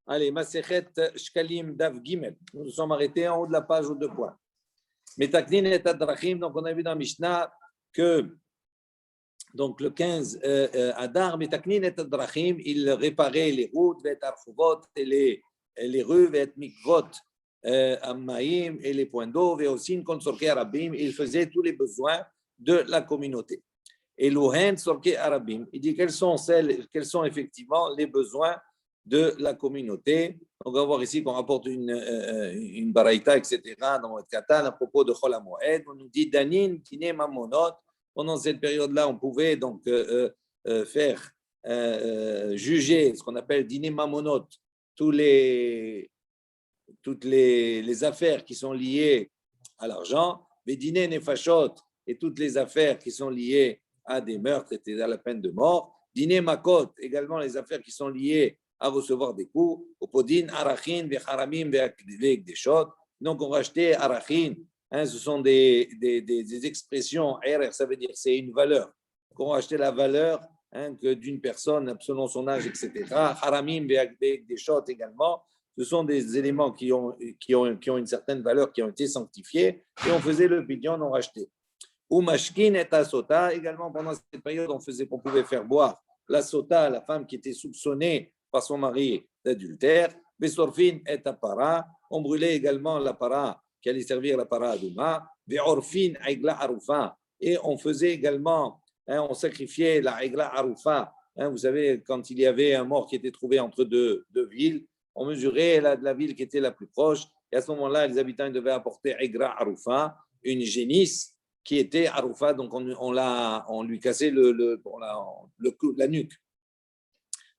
Allez, Masechet Shkalim Dav Gimel. Nous nous sommes arrêtés en haut de la page aux 2 points. Metaknin et Adrachim. Donc, on a vu dans Mishnah que donc le 15 Adar, Metaknin et Adrachim, il réparait les routes, et Archuvot, et les rues, et Mikvot, Ammaïm, et les points d'eau, et aussi une Konsorke Arabim. Il faisait tous les besoins de la communauté. Et Louhen Sorke Arabim, il dit quels sont effectivement les besoins de la communauté. On va voir ici qu'on rapporte une baraïta, etc. dans le Katan à propos de Chol HaMoed. On nous dit Danin, Kine Mamonot. Pendant cette période-là, on pouvait donc faire juger ce qu'on appelle Dine Mamonot, toutes les affaires qui sont liées à l'argent, Dine Nefashot, et toutes les affaires qui sont liées à des meurtres et à la peine de mort. Dine Makot, également les affaires qui sont liées à recevoir des coups. Opodin, Arachin, Vecharamim, Veekdeshot. Donc, on rachetait Arachin. Ce sont des expressions. Ça veut dire c'est une valeur. On rachetait la valeur que d'une personne selon son âge, etc. Haramim, Veekdeshot également. Ce sont des éléments qui ont une certaine valeur, qui ont été sanctifiés. Et on faisait le pidyon, on rachetait. Ou mashkin et asota. Également, pendant cette période, on pouvait faire boire la sota, la femme qui était soupçonnée par son mari d'adultère. Vesorfin et apara. On brûlait également la para qui allait servir la para adouma. Veorfin aigla arufa. Et on faisait également, on sacrifiait la aigla arufa. Vous savez, quand il y avait un mort qui était trouvé entre deux villes, on mesurait la ville qui était la plus proche. Et à ce moment-là, les habitants devaient apporter aigla arufa, une génisse qui était arufa, donc on lui cassait la nuque.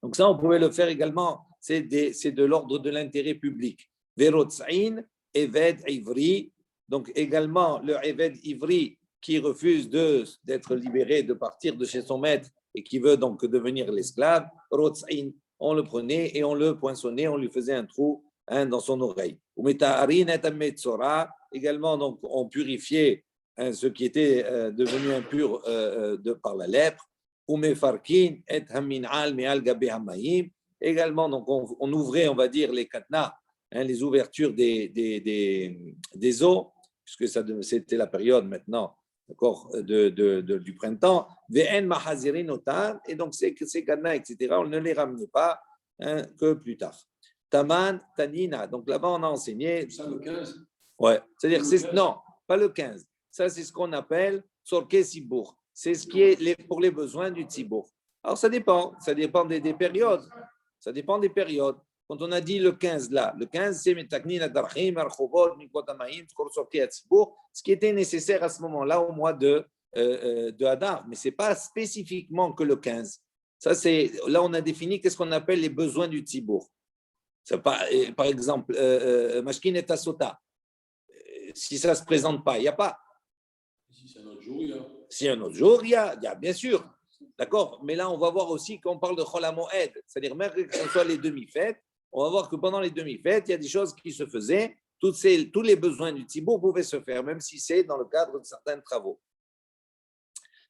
Donc ça, on pouvait le faire également, c'est de l'ordre de l'intérêt public. Verotz'in, Eved Ivri, donc également le Eved Ivri qui refuse d'être libéré, de partir de chez son maître et qui veut donc devenir l'esclave, Rotz'in, on le prenait et on le poinçonnait, on lui faisait un trou dans son oreille. Umeta'arin et Metzora, également donc on purifiait ceux qui étaient devenus impurs par la lèpre. Umefarkin et haminal me'al gabe hamayim. Également, donc on ouvrait, on va dire, les katna, les ouvertures des eaux, puisque c'était la période maintenant, d'accord, du printemps. Ve'en mahazirin otan. Et donc ces katna, etc., on ne les ramenait pas que plus tard. Taman, Tanina. Donc là-bas, on a enseigné. Ça, le 15. Ouais, c'est-à-dire, non, pas le 15. Ça, c'est ce qu'on appelle Sorke Sibour. C'est ce qui est pour les besoins du Tzibour. Alors, ça dépend des périodes. Ça dépend des périodes. Quand on a dit le 15 là, le 15, c'est Metaknin, Adarchim, Archovot, Mikotamaïm, Sorke Tzibour, ce qui était nécessaire à ce moment-là au mois de Hadar. Mais ce n'est pas spécifiquement que le 15. Là, on a défini qu'est-ce qu'on appelle les besoins du Tzibour. Par exemple, Mashkin et Asota. Si ça ne se présente pas, il n'y a pas. Si c'est un autre jour, il y a. Si un autre jour, il y a bien sûr. D'accord. Mais là, on va voir aussi qu'on parle de Chol HaMoed. C'est-à-dire, même que ce soit les demi-fêtes, on va voir que pendant les demi-fêtes, il y a des choses qui se faisaient. Tous les besoins du Tzibour pouvaient se faire, même si c'est dans le cadre de certains travaux.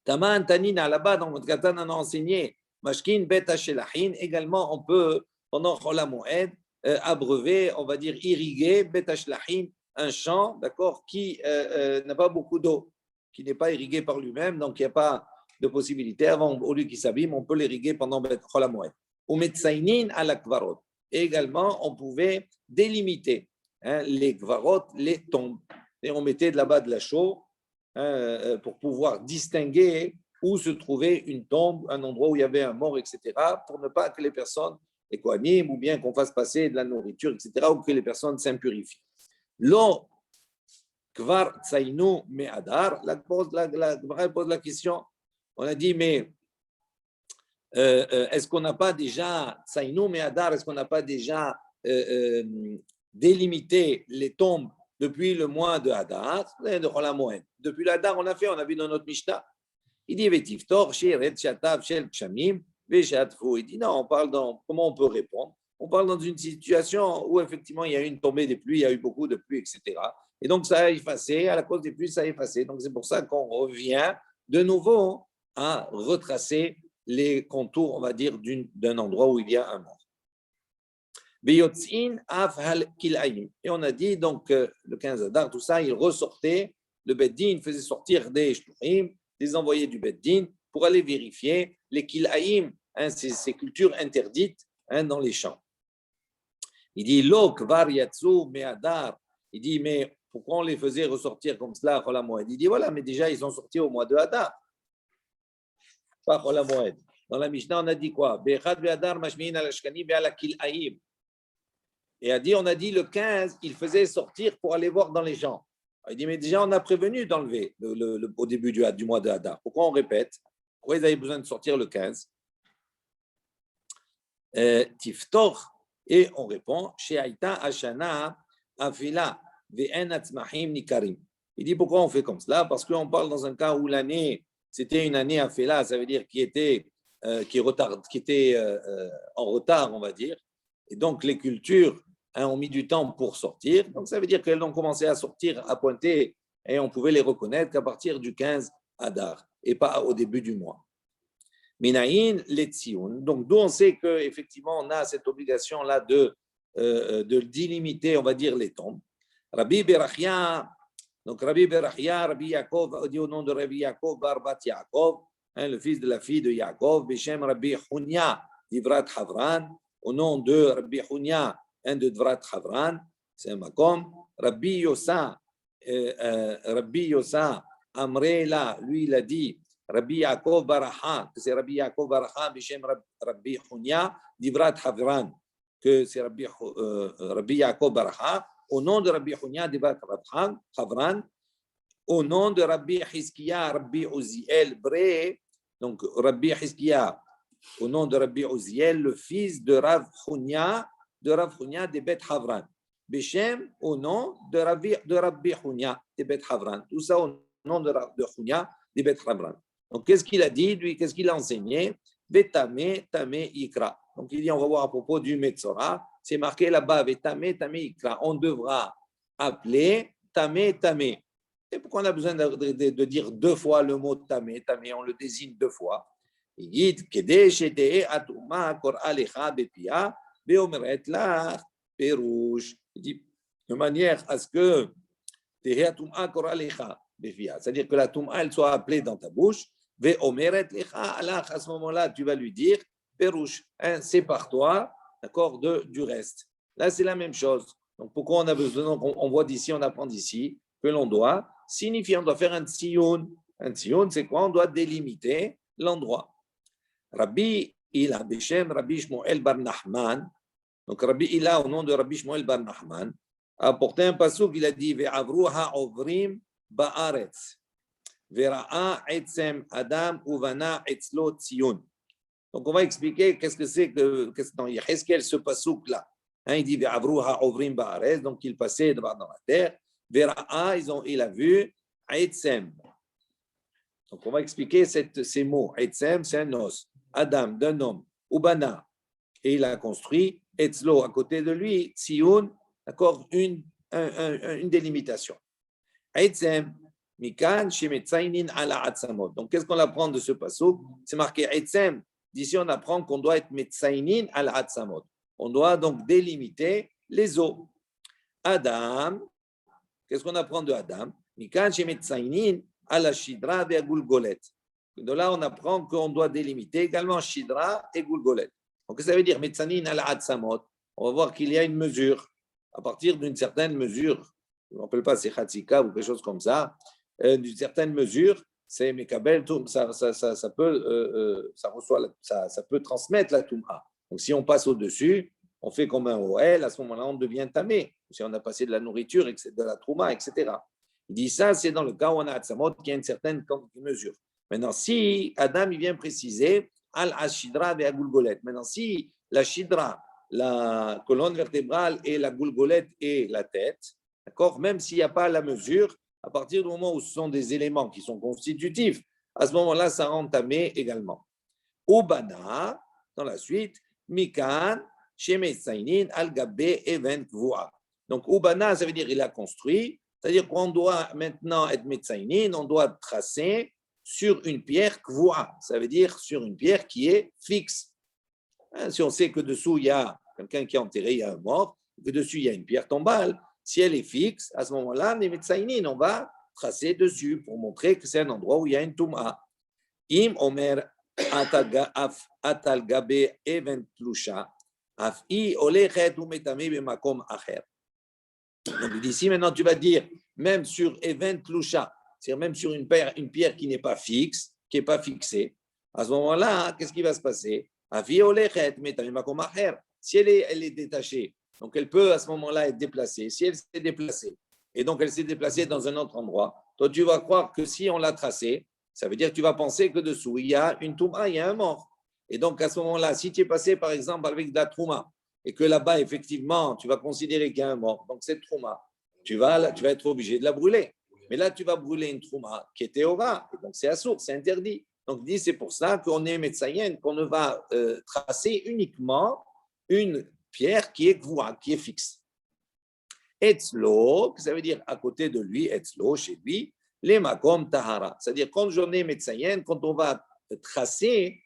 Taman, Tanina, là-bas, dans notre Katan, on a enseigné Mashkin, Bet Hashelahin. Également, on peut, pendant Chol HaMoed, abreuver, on va dire irriguer, Bet Hashelahin, un champ, d'accord, qui n'a pas beaucoup d'eau, qui n'est pas irrigué par lui-même, donc il n'y a pas de possibilité. Au lieu qu'il s'abîme, on peut l'irriguer pendant Chol HaMoed. Ou Metzainin à la Kvarot. Et également, on pouvait délimiter les Kvarot, les tombes. Et on mettait de là-bas de la chaux pour pouvoir distinguer où se trouvait une tombe, un endroit où il y avait un mort, etc., pour ne pas que les personnes écoaniment ou bien qu'on fasse passer de la nourriture, etc., ou que les personnes s'impurifient. Lo kvar tsainu me'adar, la pose la question, on a dit, mais est-ce qu'on n'a pas déjà tsainu me'adar, est-ce qu'on n'a pas déjà délimité les tombes depuis le mois de Hadar, de Chol HaMoed? Depuis l'Hadar, on a vu dans notre Mishnah. Il dit, vetiftor, shiret, shatav, shel kshamim, veshatfu. Il dit, non, on parle comment on peut répondre? On parle dans une situation où effectivement il y a eu une tombée des pluies, il y a eu beaucoup de pluie, etc. Et donc ça a effacé, à la cause des pluies, ça a effacé. Donc c'est pour ça qu'on revient de nouveau à retracer les contours, on va dire, d'un endroit où il y a un mort. Veyotzin af hal kilaim. Et on a dit, donc, le 15 Adar, tout ça, il ressortait, le Beddin faisait sortir des shturim, des envoyés du Beddin, pour aller vérifier les kilaim, hein, ces cultures interdites hein, dans les champs. Il dit, Lok var yatsu me'adar. Il dit, mais pourquoi on les faisait ressortir comme cela, Chol HaMoed? Il dit, voilà, mais déjà, ils sont sortis au mois de Hadar. Pas Chol HaMoed. Dans la Mishnah, on a dit quoi? Be'echad ve'adar mashmi'in al-ashkani be'ala kilaim. Et on a dit le 15, il faisait sortir pour aller voir dans les champs. Il dit, mais déjà, on a prévenu d'enlever au début du mois de Hadar. Pourquoi on répète? Pourquoi ils avaient besoin de sortir le 15? Tiftor. Et on répond, She'aita Ashana Afila Ve'en Atzmahim Nikarim. Il dit, pourquoi on fait comme cela? Parce qu'on parle dans un cas où l'année, c'était une année Afila, ça veut dire qui était en retard, on va dire. Et donc, les cultures hein, ont mis du temps pour sortir. Donc, ça veut dire qu'elles ont commencé à sortir, à pointer, et on pouvait les reconnaître qu'à partir du 15 Adar, et pas au début du mois. Minaïn letzion. Donc, d'où on sait qu'effectivement, on a cette obligation-là de délimiter, on va dire, les tombes. Rabbi Berachia, donc Rabbi Berachia, Rabbi Yaakov, dit au nom de Rabbi Yaakov, Barbat Yaakov, hein, le fils de la fille de Yaakov, Beshem Rabbi Hunya, d'Ivrat Havran, au nom de Rabbi Hunya, un de Dvrat Havran, c'est un makom. Rabbi Yosa, Amrela, lui, il a dit, Rabbi Yaakov Baraha, que c'est Rabbi Yaakov Baraha, Bishem Rabbi Hunya, d'Ivrat Havran, que c'est Rabbi Yaakov Baraha, au nom de Rabbi Hunya, d'Ivrat Havran, au nom de Rabbi Hizkiya, Rabbi Uziel Bre, donc Rabbi Hizkiya, au nom de Rabbi Uziel, le fils de Rav Hunya de Bet Havran. Bishem, au nom de Rabbi Hunya de Bet Havran. Tout ça au nom de Hunya de Bet Havran. Donc, qu'est-ce qu'il a dit, lui? Qu'est-ce qu'il a enseigné? Vetame, tame, ikra. Donc, il dit, on va voir à propos du Metzora. C'est marqué là-bas, vetame, tame, ikra. On devra appeler tame, tame. Et pourquoi on a besoin de dire deux fois le mot tame, tame? On le désigne deux fois. Il dit, kede shete atuma kor alecha bepia beomeret la perouche. Il dit, de manière à ce que tehe atuma kor alecha bepia, c'est-à-dire que la touma, elle soit appelée dans ta bouche. Ve'omeret lecha alach, à ce moment-là, tu vas lui dire, perouche, hein, sépare-toi, d'accord, du reste. Là, c'est la même chose. Donc, pourquoi on a besoin, donc on voit d'ici, on apprend d'ici, que l'on doit signifier, on doit faire un tzion. Un tzion, c'est quoi? On doit délimiter l'endroit. Rabbi Ila, Beshem Rabbi Shmuel bar Nachman, donc Rabbi Ila, au nom de Rabbi Shmuel bar Nachman, a apporté un passouk, il a dit, Ve'avru ha'ovrim ba'aretz. Vera'a etzem adam uvana etzlo tzion. Donc on va expliquer qu'est-ce que c'est que dans Yehezkel ce passouk là. Hein, il dit ve'avru ha'ovrim ba'aretz, donc il passait dans la terre. Vera'a, il a vu etzem. Donc on va expliquer ces mots. Etzem, c'est un os. Adam, d'un homme. Ubana, et il a construit. Etzlo, à côté de lui. Tzion, d'accord, une délimitation. Etzem. Mikan shemetzainin ala atzamot. Donc, qu'est-ce qu'on apprend de ce passouk? C'est marqué Etzem. D'ici, on apprend qu'on doit être metzainin ala atzamot. On doit donc délimiter les os. Adam, qu'est-ce qu'on apprend de Adam? Mikan shemetzainin ala shidra ve gulgolet. De là, on apprend qu'on doit délimiter également shidra et gulgolet. Donc, qu'est-ce que ça veut dire metzainin ala atzamot? On va voir qu'il y a une mesure. À partir d'une certaine mesure, je ne me rappelle pas, c'est Khatzika ou quelque chose comme ça. D'une certaine mesure, c'est Mekabel, ça peut transmettre la Touma. Donc, si on passe au-dessus, on fait comme un OL, à ce moment-là, on devient tamé. Si on a passé de la nourriture, de la Touma, etc. Il dit ça, c'est dans le cas où on a Atzamot qui a une certaine mesure. Maintenant, si Adam, il vient préciser Al-Ashidra et Agulgolet. Maintenant, si la Shidra, la colonne vertébrale et la Gulgolet et la tête, d'accord, même s'il n'y a pas la mesure, à partir du moment où ce sont des éléments qui sont constitutifs, à ce moment-là, ça rend tamé également. Ubana, dans la suite, Mikan, Shemetzainin, Al-Gabe, Even, Kvoa. Donc, Ubana, ça veut dire il a construit, c'est-à-dire qu'on doit maintenant être Metzainin, on doit tracer sur une pierre Kvoa, ça veut dire sur une pierre qui est fixe. Hein, si on sait que dessous, il y a quelqu'un qui est enterré, il y a un mort, que dessus il y a une pierre tombale. Si elle est fixe, à ce moment-là, les Metsaïnin, on va tracer dessus pour montrer que c'est un endroit où il y a une Touma. Im Omer Atal Gabe Event Lusha, Afi Olechet ou Metame Bemakom Acher. Donc il dit ici, maintenant tu vas dire, même sur Event Lusha, c'est-à-dire même sur une pierre qui n'est pas fixe, qui n'est pas fixée, à ce moment-là, qu'est-ce qui va se passer? Si elle est détachée, donc elle peut à ce moment-là être déplacée. Si elle s'est déplacée, et donc elle s'est déplacée dans un autre endroit, toi tu vas croire que si on l'a tracée, ça veut dire que tu vas penser que dessous, il y a une touma, il y a un mort. Et donc à ce moment-là, si tu es passé par exemple avec de la trouma, et que là-bas, effectivement, tu vas considérer qu'il y a un mort, donc cette trouma, tu vas être obligé de la brûler. Mais là, tu vas brûler une trouma qui était au ras, donc c'est assourd, c'est interdit. Donc, dit, c'est pour ça qu'on est médecin, qu'on ne va tracer uniquement une pierre qui est gvoua, qui est fixe. Etzlo, ça veut dire à côté de lui, etzlo, chez lui, les makom tahara. C'est-à-dire, quand on est médecin, quand on va tracer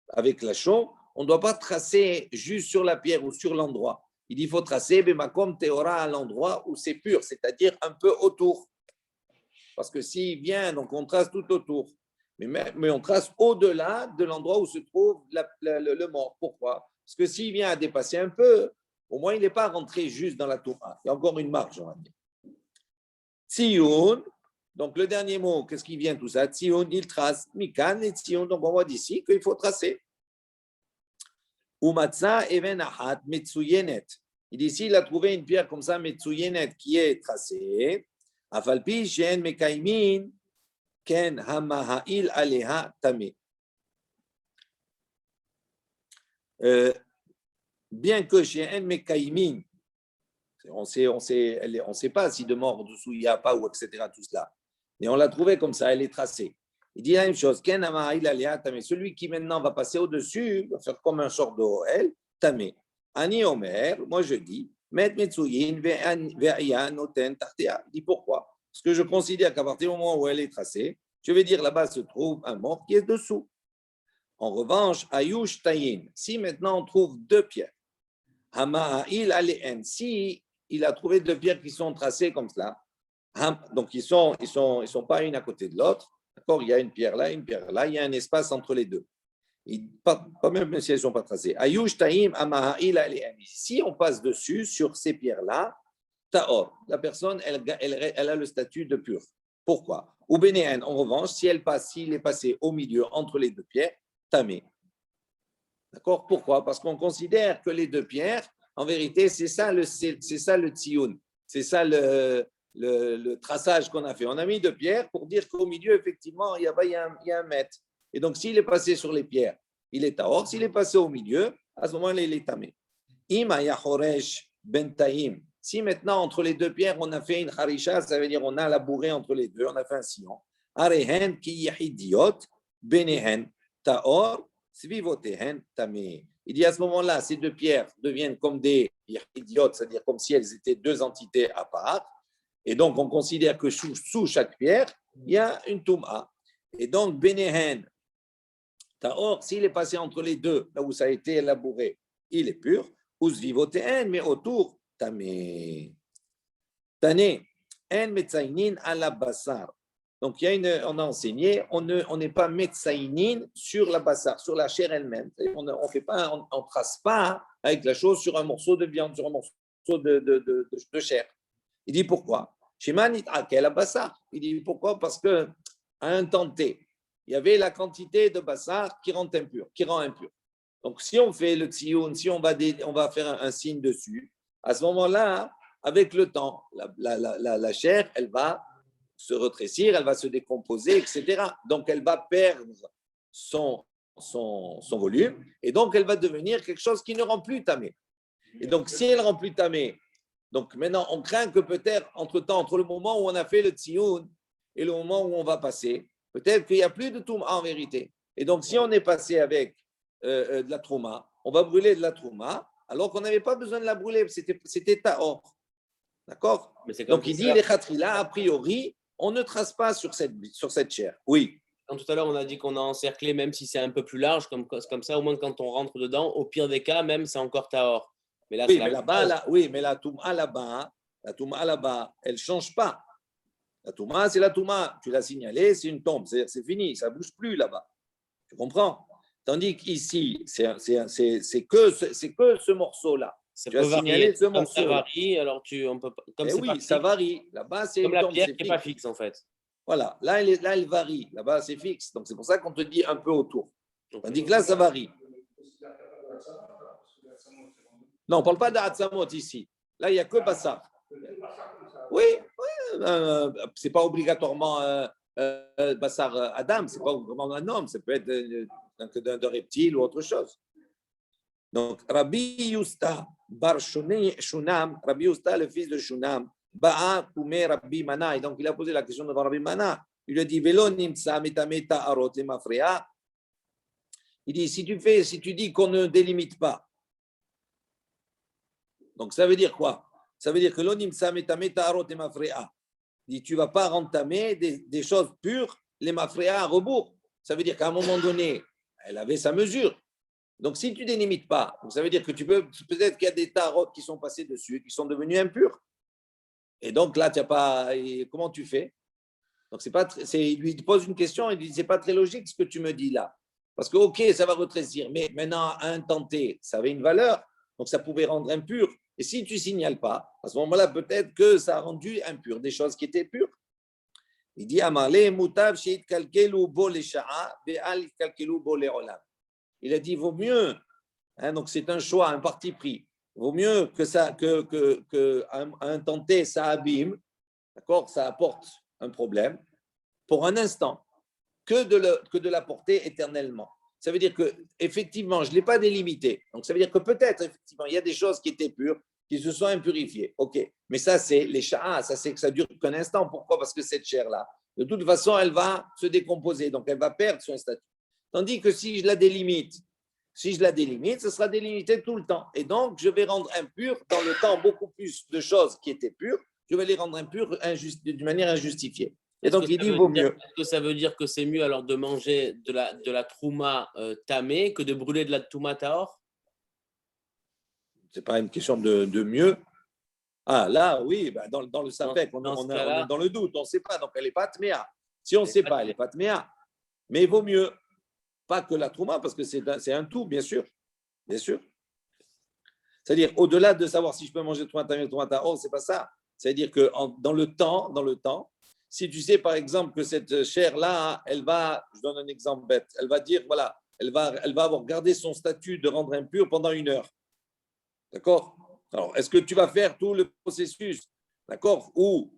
avec la chaux, on ne doit pas tracer juste sur la pierre ou sur l'endroit. Il faut tracer bemakom tehora à l'endroit où c'est pur, c'est-à-dire un peu autour. Parce que s'il vient, donc on trace tout autour. Mais on trace au-delà de l'endroit où se trouve le mort. Pourquoi? Parce que s'il vient à dépasser un peu, au moins il n'est pas rentré juste dans la touma. Il y a encore une marge, on va dire. Tzion, donc le dernier mot, qu'est-ce qui vient tout ça? Tzion, il trace. Mikan et Tzion, donc on voit d'ici qu'il faut tracer. Umatza even ahat metsuyenet. Il dit ici, il a trouvé une pierre comme ça, metsuyenet, qui est tracée. Afalpi shen mekaimin. Ken hamaha'il aleha tamé. Bien que chez un mekaimin, on sait pas si de mort dessous il n'y a pas ou etc. tout cela. Mais on l'a trouvé comme ça, elle est tracée. Il dit la même chose. Ken hamaha'il aleha tamé. Celui qui maintenant va passer au-dessus, va faire comme un sort de Oel, tamé. Ani Omer, moi je dis, met metsuyin ve'aya noten tartea. Il dit pourquoi? Parce que je considère qu'à partir du moment où elle est tracée, je vais dire là-bas se trouve un mort qui est dessous. En revanche, Ayush Tayin, si maintenant on trouve deux pierres, Hama'il Ale'en, si il a trouvé deux pierres qui sont tracées comme cela, donc ils sont pas une à côté de l'autre, d'accord? Il y a une pierre là, il y a un espace entre les deux. Pas même si elles ne sont pas tracées. Ayush Taim Hama'il Ale'en. Si on passe dessus, sur ces pierres-là, Taor, la personne, elle a le statut de pur. Pourquoi? Ou Bénéen, en revanche, s'il est passé au milieu entre les deux pierres, tamé. D'accord? Pourquoi? Parce qu'on considère que les deux pierres, en vérité, c'est ça le tsioun. C'est ça le traçage qu'on a fait. On a mis deux pierres pour dire qu'au milieu, effectivement, il y a un mètre. Et donc, s'il est passé sur les pierres, il est taor. S'il est passé au milieu, à ce moment-là, il est tamé. Ima yahoresh bentaim. Si maintenant, entre les deux pierres, on a fait une harisha, ça veut dire on a labouré entre les deux, on a fait un sillon. Arehen ki yahidiot, benehen, taor, svivotehen, tamé. Il dit à ce moment-là, ces deux pierres deviennent comme des yahidiot, c'est-à-dire comme si elles étaient deux entités à part. Et donc, on considère que sous chaque pierre, il y a une touma. Et donc, benehen, taor, s'il est passé entre les deux, là où ça a été labouré, il est pur. Usvivotehen, mais autour, tamé. Tané, en metsaïnin à la bassar. Donc, on a enseigné, on n'est pas metsaïnin sur la bassar, sur la chair elle-même. On ne trace pas avec la chose sur un morceau de viande, sur un morceau de chair. Il dit pourquoi? Shemanit akel bassar. Il dit pourquoi? Parce qu'à un temps T, il y avait la quantité de bassar qui rend impur. Donc, si on fait le tsioun, si on va faire un signe dessus, à ce moment-là, avec le temps, la chair, elle va se retrécir, elle va se décomposer, etc. Donc, elle va perdre son volume et donc elle va devenir quelque chose qui ne rend plus tamé. Et donc, si elle ne rend plus tamé, donc maintenant, on craint que peut-être, entre le moment où on a fait le tsioun et le moment où on va passer, peut-être qu'il n'y a plus de touma en vérité. Et donc, si on est passé avec de la trouma, on va brûler de la trouma, alors qu'on n'avait pas besoin de la brûler, c'était taor. D'accord? Donc, il dit, les khatrila, a priori, on ne trace pas sur cette chair. Oui. Quand tout à l'heure, on a dit qu'on a encerclé, même si c'est un peu plus large, comme ça, au moins quand on rentre dedans, au pire des cas, même, c'est encore taor. Mais là, Oui, c'est mais la là-bas, oui, mais la Touma là-bas, elle ne change pas. La Touma, c'est la Touma. Tu l'as signalé, c'est une tombe. C'est-à-dire c'est fini, ça ne bouge plus là-bas. Tu comprends? Tandis qu'ici, c'est que ce morceau-là. Ça Tu peut as signalé varier. ce Comme ça morceau-là. varie, alors on peut pas, comme Eh c'est pas oui, ça fixe, varie. Là-bas, c'est comme une la tombe, pierre c'est qui n'est pas fixe. fixe en fait. Voilà, là, elle varie. Là-bas, c'est fixe. Donc, c'est pour ça qu'on te dit un peu autour. Ok. Tandis que là, ça varie. Non, on ne parle pas d'Atzamot ici. Là, il n'y a que Bassar. Oui, c'est pas obligatoirement Bassar Adam, c'est pas vraiment un homme, ça peut être d'un reptile ou autre chose. Donc, Rabbi Yusta, Bar Shunam, Rabbi Yusta, le fils de Shunam, Ba'a Kume Rabbi Mana, et donc il a posé la question devant Rabbi Mana. Il lui a dit, Velo Nimtsa Metameta Arot Mafrea. Il dit, si tu dis qu'on ne délimite pas, donc ça veut dire quoi? Ça veut dire que l'onimsa metameta arot et mafrea. Dit, tu ne vas pas entamer des choses pures, les mafrea à rebours. Ça veut dire qu'à un moment donné, elle avait sa mesure. Donc si tu ne délimites pas, ça veut dire que peut-être qu'il y a des tarots qui sont passés dessus, qui sont devenus impurs. Et donc là, tu n'as pas. Comment tu fais? Donc il lui pose une question, il dit, c'est pas très logique ce que tu me dis là. Parce que, ok, ça va retrécir, mais maintenant, à un temps T, ça avait une valeur, donc ça pouvait rendre impur. Et si tu ne signales pas, à ce moment-là, peut-être que ça a rendu impur des choses qui étaient pures. Il dit, Amale, mutav, sheit kalkelu bo le sha'a, be'al kalkelu bo le olam. Il a dit, vaut mieux, donc c'est un choix, un parti pris, vaut mieux que à un temps T, ça abîme, d'accord, ça apporte un problème, pour un instant, que de l'apporter éternellement. Ça veut dire que effectivement, je ne l'ai pas délimité. Donc, ça veut dire que peut-être, effectivement, il y a des choses qui étaient pures, qui se sont impurifiées. OK. Mais ça, c'est les sha'a, ça, c'est que ça dure qu'un instant. Pourquoi? Parce que cette chair-là, de toute façon, elle va se décomposer. Donc, elle va perdre son statut. Tandis que si je la délimite, ce sera délimité tout le temps. Et donc, je vais rendre impur dans le temps beaucoup plus de choses qui étaient pures. Je vais les rendre impures d'une manière injustifiée. Et donc, il dit, vaut mieux. Est-ce que ça veut dire que c'est mieux alors de manger de la trouma tamée que de brûler de la touma tahor? Ce n'est pas une question de mieux. Ah, là, oui, bah dans le sapek, on est dans le doute, on ne sait pas. Donc, elle n'est pas tméa. Si on ne sait pas, elle n'est pas tméa. Mais il vaut mieux, pas que la trouma, parce que c'est un tout, bien sûr. Bien sûr. C'est-à-dire, au-delà de savoir si je peux manger trouma tamé, trouma tahor, ce n'est pas ça. C'est-à-dire que dans le temps, si tu sais, par exemple, que cette chair-là, elle va, je donne un exemple bête, elle va dire, voilà, elle va avoir gardé son statut de rendre impur pendant 1 heure. D'accord? Alors, est-ce que tu vas faire tout le processus? D'accord? Ou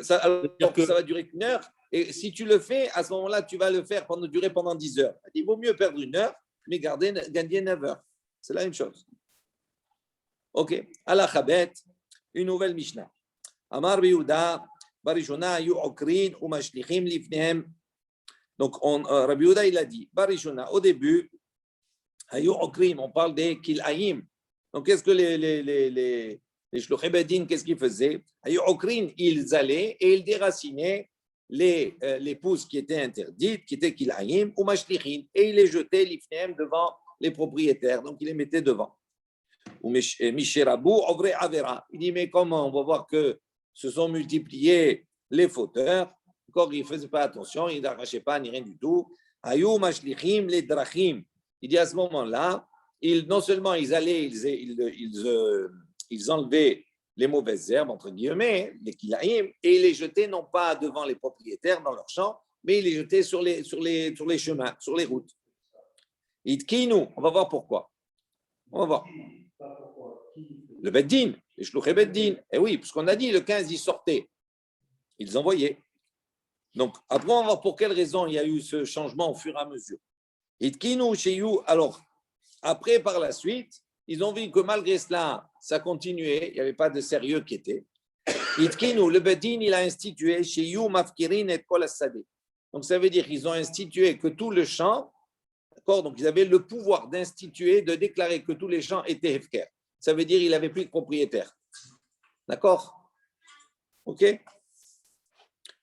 ça va durer 1 heure. Et si tu le fais, à ce moment-là, tu vas le faire durer pendant 10 heures. Il vaut mieux perdre 1 heure, mais gagner 9 heures. C'est la même chose. OK. Al-Khabet, une nouvelle Mishnah. Amar Biyuda, Barishona, Yu'okrin, ou Mashlichim, Lifnehem. Donc, Rabbi Yehuda, il a dit, Barishona, au début, Yu'okrim, on parle des Kil'aïm. Donc, qu'est-ce que les Shluchei Bedin, qu'est-ce qu'ils faisaient? Yu'okrin, ils allaient et ils déracinaient les pousses qui étaient interdites, qui étaient Kil'aïm, ou Mashlichin, et ils les jetaient, Lifnehem, devant les propriétaires. Donc, ils les mettaient devant. Ou Misherabu, Ovre Avera. Il dit, mais comment? On va voir que se sont multipliés les fauteurs. Encore, ils ne faisaient pas attention, ils n'arrachaient pas ni rien du tout. Ayou mashlichim les drachim. Il dit à ce moment-là, non seulement ils allaient, ils enlevaient les mauvaises herbes, entre guillemets, les kilaïm, et ils les jetaient non pas devant les propriétaires dans leurs champs, mais ils les jetaient sur les chemins, sur les routes. Itkinu, on va voir pourquoi. On va voir. Le Beddin, les Shluchei Beddin. Et oui, puisqu'on a dit le 15, ils sortaient. Ils envoyaient. Donc, après, on va voir pour quelle raison il y a eu ce changement au fur et à mesure. Alors, après, par la suite, ils ont vu que malgré cela, ça continuait, il n'y avait pas de sérieux qui était. Le Beddin, il a institué chez You Mafkirin et Kol Asadeh. Donc, ça veut dire qu'ils ont institué que tout le champ, d'accord, donc ils avaient le pouvoir d'instituer, de déclarer que tous les champs étaient Hefker. Ça veut dire qu'il n'avait plus de propriétaire. D'accord? OK?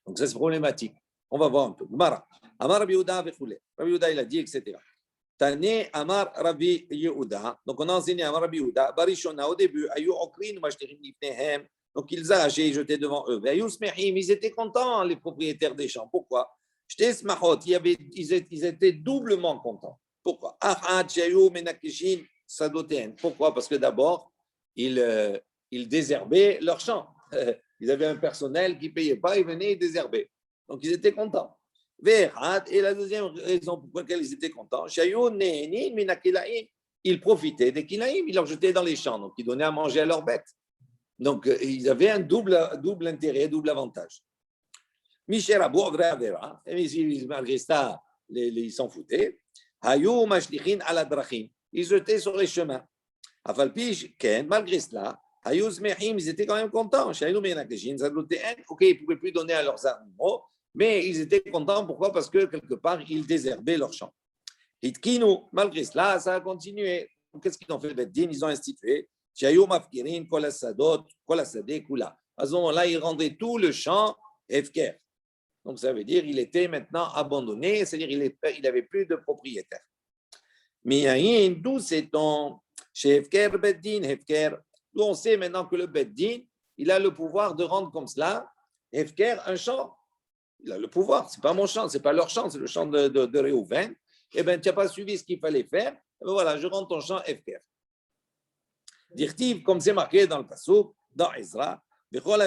Donc ça, c'est problématique. On va voir un peu. Amar Rabbi Yehuda, il a dit, etc. Tane Amar Rabbi Yehuda. Donc, on a enseigné Amar Rabbi Yehuda. Barishona, au début, Ayu Okrin, Mashtirim Lifnehem. Donc, ils arrachaient et jetaient devant eux. Ils étaient contents, les propriétaires des champs. Pourquoi? Ils étaient doublement contents. Pourquoi? Pourquoi? Parce que d'abord, ils désherbaient leurs champs. Ils avaient un personnel qui ne payait pas, ils venaient désherber. Donc, ils étaient contents. Et la deuxième raison pour laquelle ils étaient contents, ils profitaient des kilaïm, ils leur jetaient dans les champs, donc ils donnaient à manger à leurs bêtes. Donc, ils avaient un double intérêt, double avantage. Michel Abou, Avera, malgré ça, ils s'en foutaient. Hayou mashlichin ala drachim, ils jetaient sur les chemins. Afalpi, malgré cela, Hayou smehim, ils étaient quand même contents. Ok, ils ne pouvaient plus donner à leurs animaux, mais ils étaient contents. Pourquoi? Parce que quelque part, ils désherbaient leurs champs. Hitkinu, malgré cela, ça a continué. Qu'est-ce qu'ils ont fait? Ils ont institué. À ce moment-là, ils rendaient tout le champ Hefker. Donc, ça veut dire qu'il était maintenant abandonné, c'est-à-dire qu'il n'avait plus de propriétaire. Mais d'où sait-on? Chez Hefker, Beddin, Hefker. D'où on sait maintenant que le Beddin, il a le pouvoir de rendre comme cela, Hefker, un champ. Il a le pouvoir. Ce n'est pas mon champ, ce n'est pas leur champ, c'est le champ de Réhouven. Eh bien, tu n'as pas suivi ce qu'il fallait faire. Eh bien, voilà, je rends ton champ Hefker. Dirtiv, comme c'est marqué dans le Passouk, dans Ezra, Ezra,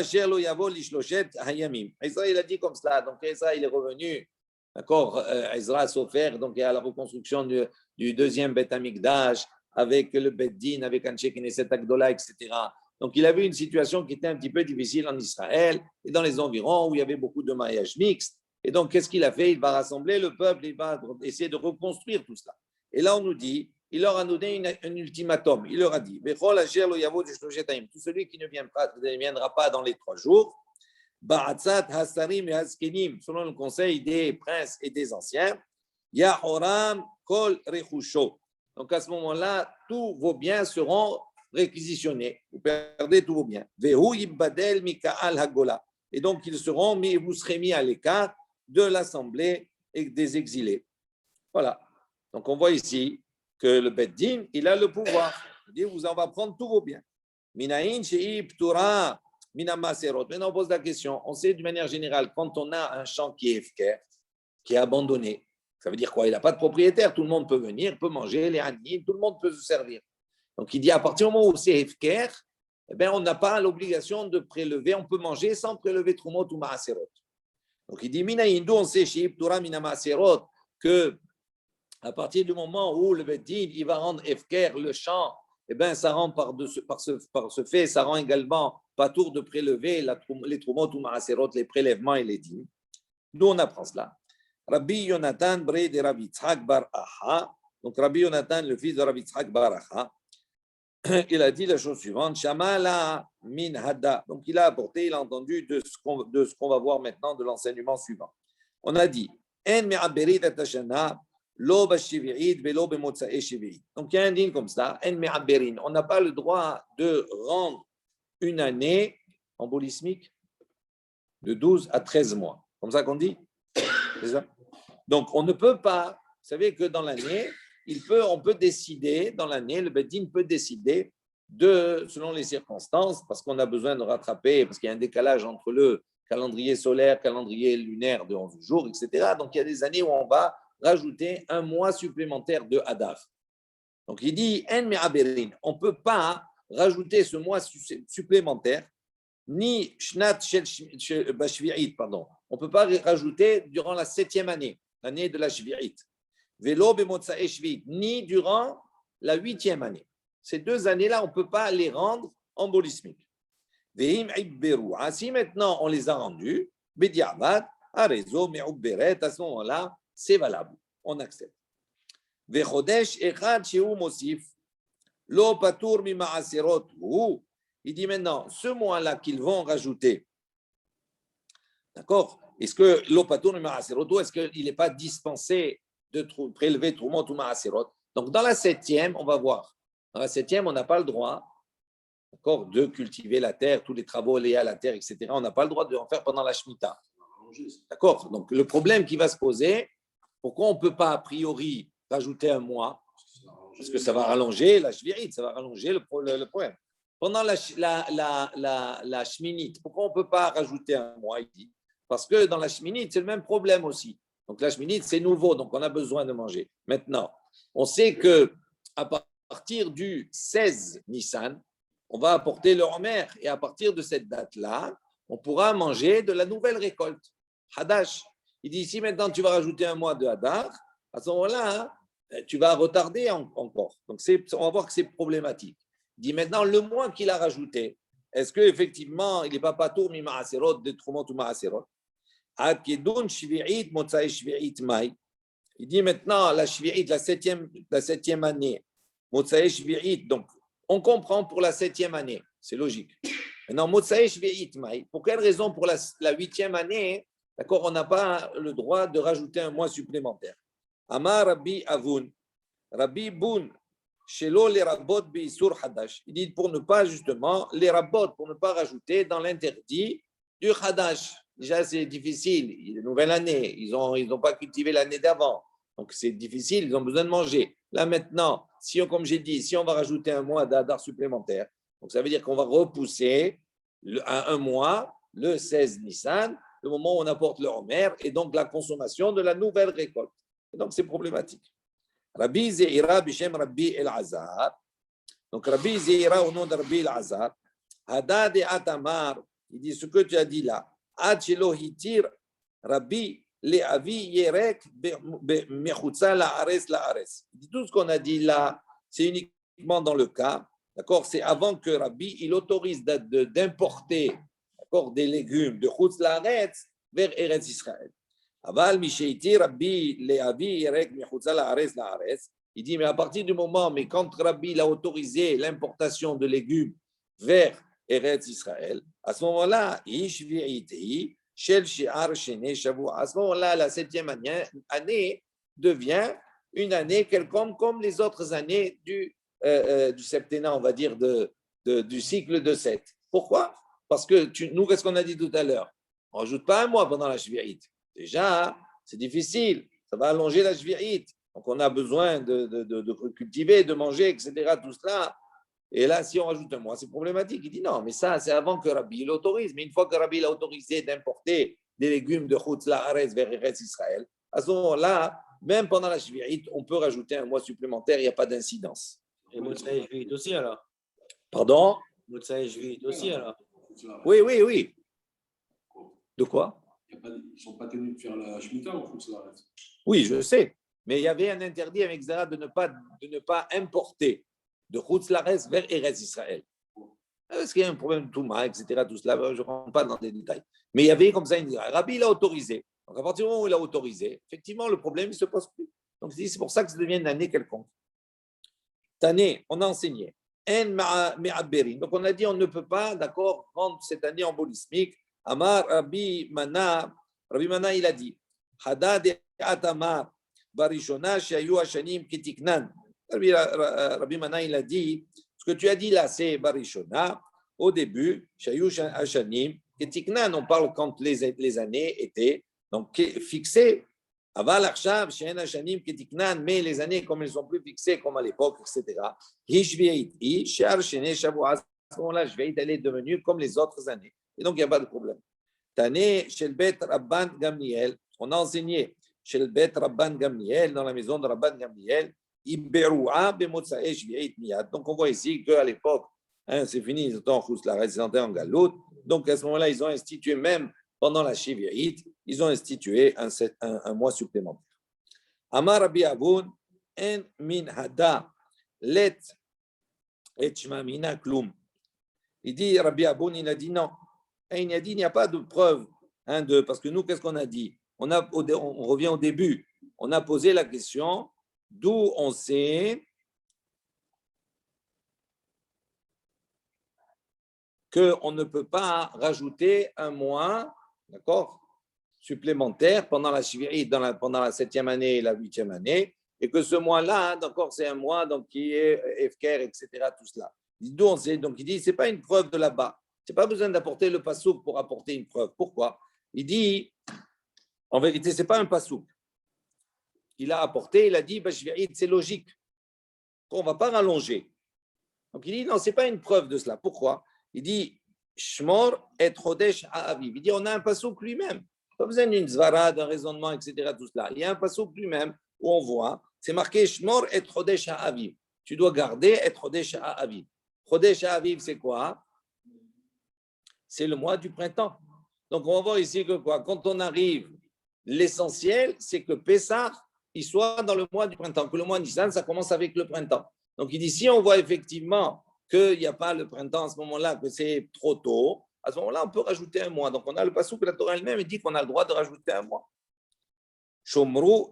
il a dit comme cela. Donc, Ezra, il est revenu. D'accord, Ezra Sofer, donc il y a la reconstruction du deuxième Beth Amikdash avec le Bet Din, avec Anshe Knesset Agdola, etc. Donc, il avait une situation qui était un petit peu difficile en Israël et dans les environs où il y avait beaucoup de mariages mixtes. Et donc, qu'est-ce qu'il a fait? Il va rassembler le peuple, il va essayer de reconstruire tout cela. Et là, on nous dit, il leur a donné un ultimatum. Il leur a dit, tout celui qui ne viendra pas dans les 3 jours, selon le conseil des princes et des anciens, Yahoram kol rechusho. Donc à ce moment-là, tous vos biens seront réquisitionnés. Vous perdez tous vos biens. Et donc ils seront mis, vous serez mis à l'écart de l'assemblée et des exilés. Voilà. Donc on voit ici que le Bet Din, il a le pouvoir. Il dit, on va prendre tous vos biens. Minaïn shei ptura minamaserot. Maintenant on pose la question. On sait d'une manière générale, quand on a un champ qui est efker, qui est abandonné, ça veut dire quoi? Il n'a pas de propriétaire. Tout le monde peut venir, peut manger, les animaux, tout le monde peut se servir. Donc il dit, à partir du moment où c'est efker, eh bien, on n'a pas l'obligation de prélever. On peut manger sans prélever trumot ou maaserot. Donc il dit, minaïn, d'où on sait shei ptura minamaserot que à partir du moment où le Beddin il va rendre Efker le champ, eh ben, ça rend par ce fait, ça rend également pas tour de prélever les trumot ou maaserot, les prélèvements et les dîmes. D'où on apprend cela. Rabbi Yonatan bre de Rabbi Yitzhak bar Aha. Donc Rabbi Yonatan, le fils de Rabbi Yitzhak bar Aha, il a dit la chose suivante, Shamala min hada. Donc il a apporté, il a entendu de ce qu'on va voir maintenant de l'enseignement suivant. On a dit, En me'aberit atashana. Donc, il y a un dîme comme ça, on n'a pas le droit de rendre une année en bolismique de 12 à 13 mois. Comme ça qu'on dit? C'est ça? Donc, on ne peut pas, vous savez que dans l'année, on peut décider, dans l'année, le Beddin peut décider selon les circonstances, parce qu'on a besoin de rattraper, parce qu'il y a un décalage entre le calendrier solaire, calendrier lunaire de 11 jours, etc. Donc, il y a des années où on va rajouter un mois supplémentaire de Hadar. Donc, il dit, on ne peut pas rajouter ce mois supplémentaire, ni Shnat Bashvi'it, pardon. On ne peut pas rajouter durant la 7e année, l'année de la Shvi'it. Velo Bemotsae Shvi'it, ni durant la 8e année. Ces 2 années-là, on ne peut pas les rendre en bolismique. Si maintenant on les a rendus, Bediabat, Arezo, Me'ubberet, à ce moment-là, c'est valable, on accepte. Vechodesh echad sheu mosif lo patur mi maaserot. Il dit maintenant, ce mois-là qu'ils vont rajouter, d'accord? Est-ce que lo patur mi maaserot, est-ce qu'il n'est pas dispensé de prélever trumot ou maaserot? Donc dans la 7e, on va voir. Dans la 7e, on n'a pas le droit, d'accord, de cultiver la terre, tous les travaux liés à la terre, etc. On n'a pas le droit de en faire pendant la Shemitah. D'accord? Donc le problème qui va se poser, pourquoi on ne peut pas, a priori, rajouter un mois, parce que ça va rallonger la shvi'it, ça va rallonger le problème. Pendant la shminite, pourquoi on ne peut pas rajouter un mois? Il dit, parce que dans la shminite, c'est le même problème aussi. Donc la shminite, c'est nouveau, donc on a besoin de manger. Maintenant, on sait que à partir du 16 Nissan, on va apporter le Homer, et à partir de cette date-là, on pourra manger de la nouvelle récolte, Hadash. Il dit, si maintenant tu vas rajouter un mois de Hadar, à ce moment-là, tu vas retarder encore. Donc on va voir que c'est problématique. Il dit maintenant, le mois qu'il a rajouté, est-ce qu'effectivement, il n'est pas patour mi ma'aserot, de trumot ou ma'aserot? Ad kedun shvi'it, motzai shvi'it mai. Il dit maintenant, la shvi'it, la septième année, motzai shvi'it, donc on comprend pour la 7e année, c'est logique. Maintenant, motzai shvi'it mai, pour quelle raison pour la 8e année, d'accord, on n'a pas le droit de rajouter un mois supplémentaire. Amar Rabbi Avun, Rabbi Boun, Shelo les rabot beisur hadash. Il dit pour ne pas justement, les rabot, pour ne pas rajouter dans l'interdit du hadash. Déjà, c'est difficile, il y a une nouvelle année, ils n'ont pas cultivé l'année d'avant, donc c'est difficile, ils ont besoin de manger. Là maintenant, comme j'ai dit, si on va rajouter un mois d'Adar supplémentaire, donc ça veut dire qu'on va repousser à un mois, le 16 Nissan, le moment où on apporte le Homer, et donc la consommation de la nouvelle récolte. Et donc c'est problématique. Rabbi Zeira Bishem Rabbi El-Azhar. Donc Rabbi Zeira au nom de Rabbi El-Azhar. Hadad et Atamar, il dit ce que tu as dit là. Ad shelo hitir Rabbi Le'avi Yerek Mechutza La'ares La'ares. Il dit tout ce qu'on a dit là, c'est uniquement dans le cas, d'accord, c'est avant que Rabbi il autorise d'importer, d'accord, des légumes de Chutz La'aretz vers Eretz Israël. Aval Misheiti Rabbi Le'avi Yerek Mechutza La'ares La'ares. Il dit mais à partir du moment, mais quand Rabbi il a autorisé l'importation de légumes vers Eretz Israël, à ce moment-là, Ishvi'iti Shel Shi'ar Shene Shavua. À ce moment-là, la 7e année devient une année quelconque comme les autres années du septennat, on va dire, du cycle de 7. Pourquoi? Parce que nous, qu'est-ce qu'on a dit tout à l'heure? On ne rajoute pas un mois pendant la Shvi'it. Déjà, c'est difficile, ça va allonger la Shvi'it. Donc, on a besoin de cultiver, de manger, etc. Tout cela. Et là, si on rajoute un mois, c'est problématique. Il dit non, mais ça, c'est avant que Rabbi l'autorise. Mais une fois que Rabbi l'a autorisé d'importer des légumes de Chutz La'aretz vers Eretz Israël, à ce moment-là, même pendant la Shvi'it, on peut rajouter un mois supplémentaire, il n'y a pas d'incidence. Et Motzai Shvi'it aussi alors? Pardon? Motzai Shvi'it aussi alors? Oui. De quoi? Ils ne sont pas tenus de faire la Shemitah ou Chutz La'aretz? Oui, je sais. Mais il y avait un interdit avec Zara de ne pas importer de Chutz La'aretz vers Eretz Israël. Est-ce qu'il y a un problème de Touma, etc. Tout cela, je ne rentre pas dans les détails. Mais il y avait comme ça une Rabbi l'a autorisé. Donc à partir du moment où il a autorisé, effectivement, le problème ne se pose plus. Donc c'est pour ça que ça devient une année quelconque. Cette année, on a enseigné. Donc on a dit on ne peut pas, d'accord, rendre cette année embolismique. Amar Rabbi Mana, il a dit Hadad Atamar Barishona Shayu Hashanim Kitiknan. Rabbi Mana, il a dit ce que tu as dit là, c'est Barishona. Au début, Shayu Hashanim Kitiknan, on parle quand les années étaient donc fixées. Aval Arshav, Shein Hashanim Kitiknan, mais les années comme elles sont plus fixées comme à l'époque, etc. Hishvi'it, Shear Shene Shavua, à ce moment-là, Shvi'it, elle est devenue comme les autres années. Et donc, il n'y a pas de problème. Tane, Shelbet Rabban Gamliel, on a enseigné Shelbet Rabban Gamliel, dans la maison de Rabban Gamliel, Iberoua Bemotsae Shvi'it Miyad. Donc, on voit ici qu'à l'époque, c'est fini, ils étaient en Chutz La'aretz, ils étaient en Galoute. Donc, à ce moment-là, ils ont institué même pendant la Shvi'it, ils ont institué un mois supplémentaire. Amar Rabbi Avun, en min hada let et shmamina klum. Il dit, Rabbi Avun, il a dit non. Et il a dit, il n'y a pas de preuve. Parce que nous, qu'est-ce qu'on a dit? On revient au début. On a posé la question d'où on sait qu'on ne peut pas rajouter un mois, d'accord, supplémentaire pendant la Shvi'it, pendant la 7e année et la 8e année, et que ce mois-là, d'accord, c'est un mois donc, qui est Efker, etc., tout cela. D'où on sait? Donc il dit, ce n'est pas une preuve de là-bas. Ce n'est pas besoin d'apporter le pasouk pour apporter une preuve. Pourquoi? Il dit, en vérité, ce n'est pas un pasouk. il a apporté, il a dit, c'est logique. On ne va pas rallonger. Donc il dit, non, ce n'est pas une preuve de cela. Pourquoi? Il dit, Shmor et Chodesh Ha'aviv. Il dit, on a un pasouk lui-même. Pas besoin d'une zvara, d'un raisonnement, etc. Tout cela. Il y a un pasouk lui-même où on voit, c'est marqué Shmor et Chodesh Ha'aviv. Tu dois garder et Chodesh Ha'aviv. Chodesh Ha'aviv, c'est quoi? C'est le mois du printemps. Donc on va voir ici que quoi? Quand on arrive, l'essentiel, c'est que Pessah, il soit dans le mois du printemps, que le mois Nissan, ça commence avec le printemps. Donc il dit, si on voit effectivement qu'il n'y a pas le printemps à ce moment-là, que c'est trop tôt, à ce moment-là, on peut rajouter un mois. Donc on a le passage que la Torah elle-même dit qu'on a le droit de rajouter un mois. Shomri'u,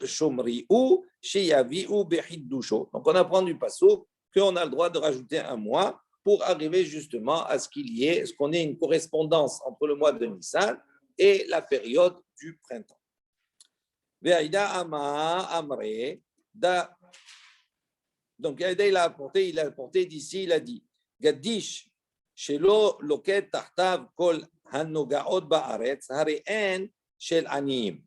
sheyavi'u behiddusho. Donc on apprend du passage qu'on a le droit de rajouter un mois pour arriver justement à ce qu'il y ait, ce qu'on ait une correspondance entre le mois de Nissan et la période du printemps. Donc, il a apporté d'ici, il a dit Gadish, Shelo Loket Tahtav Kol Hanogaot Baaretz, Hareen Shel Anim.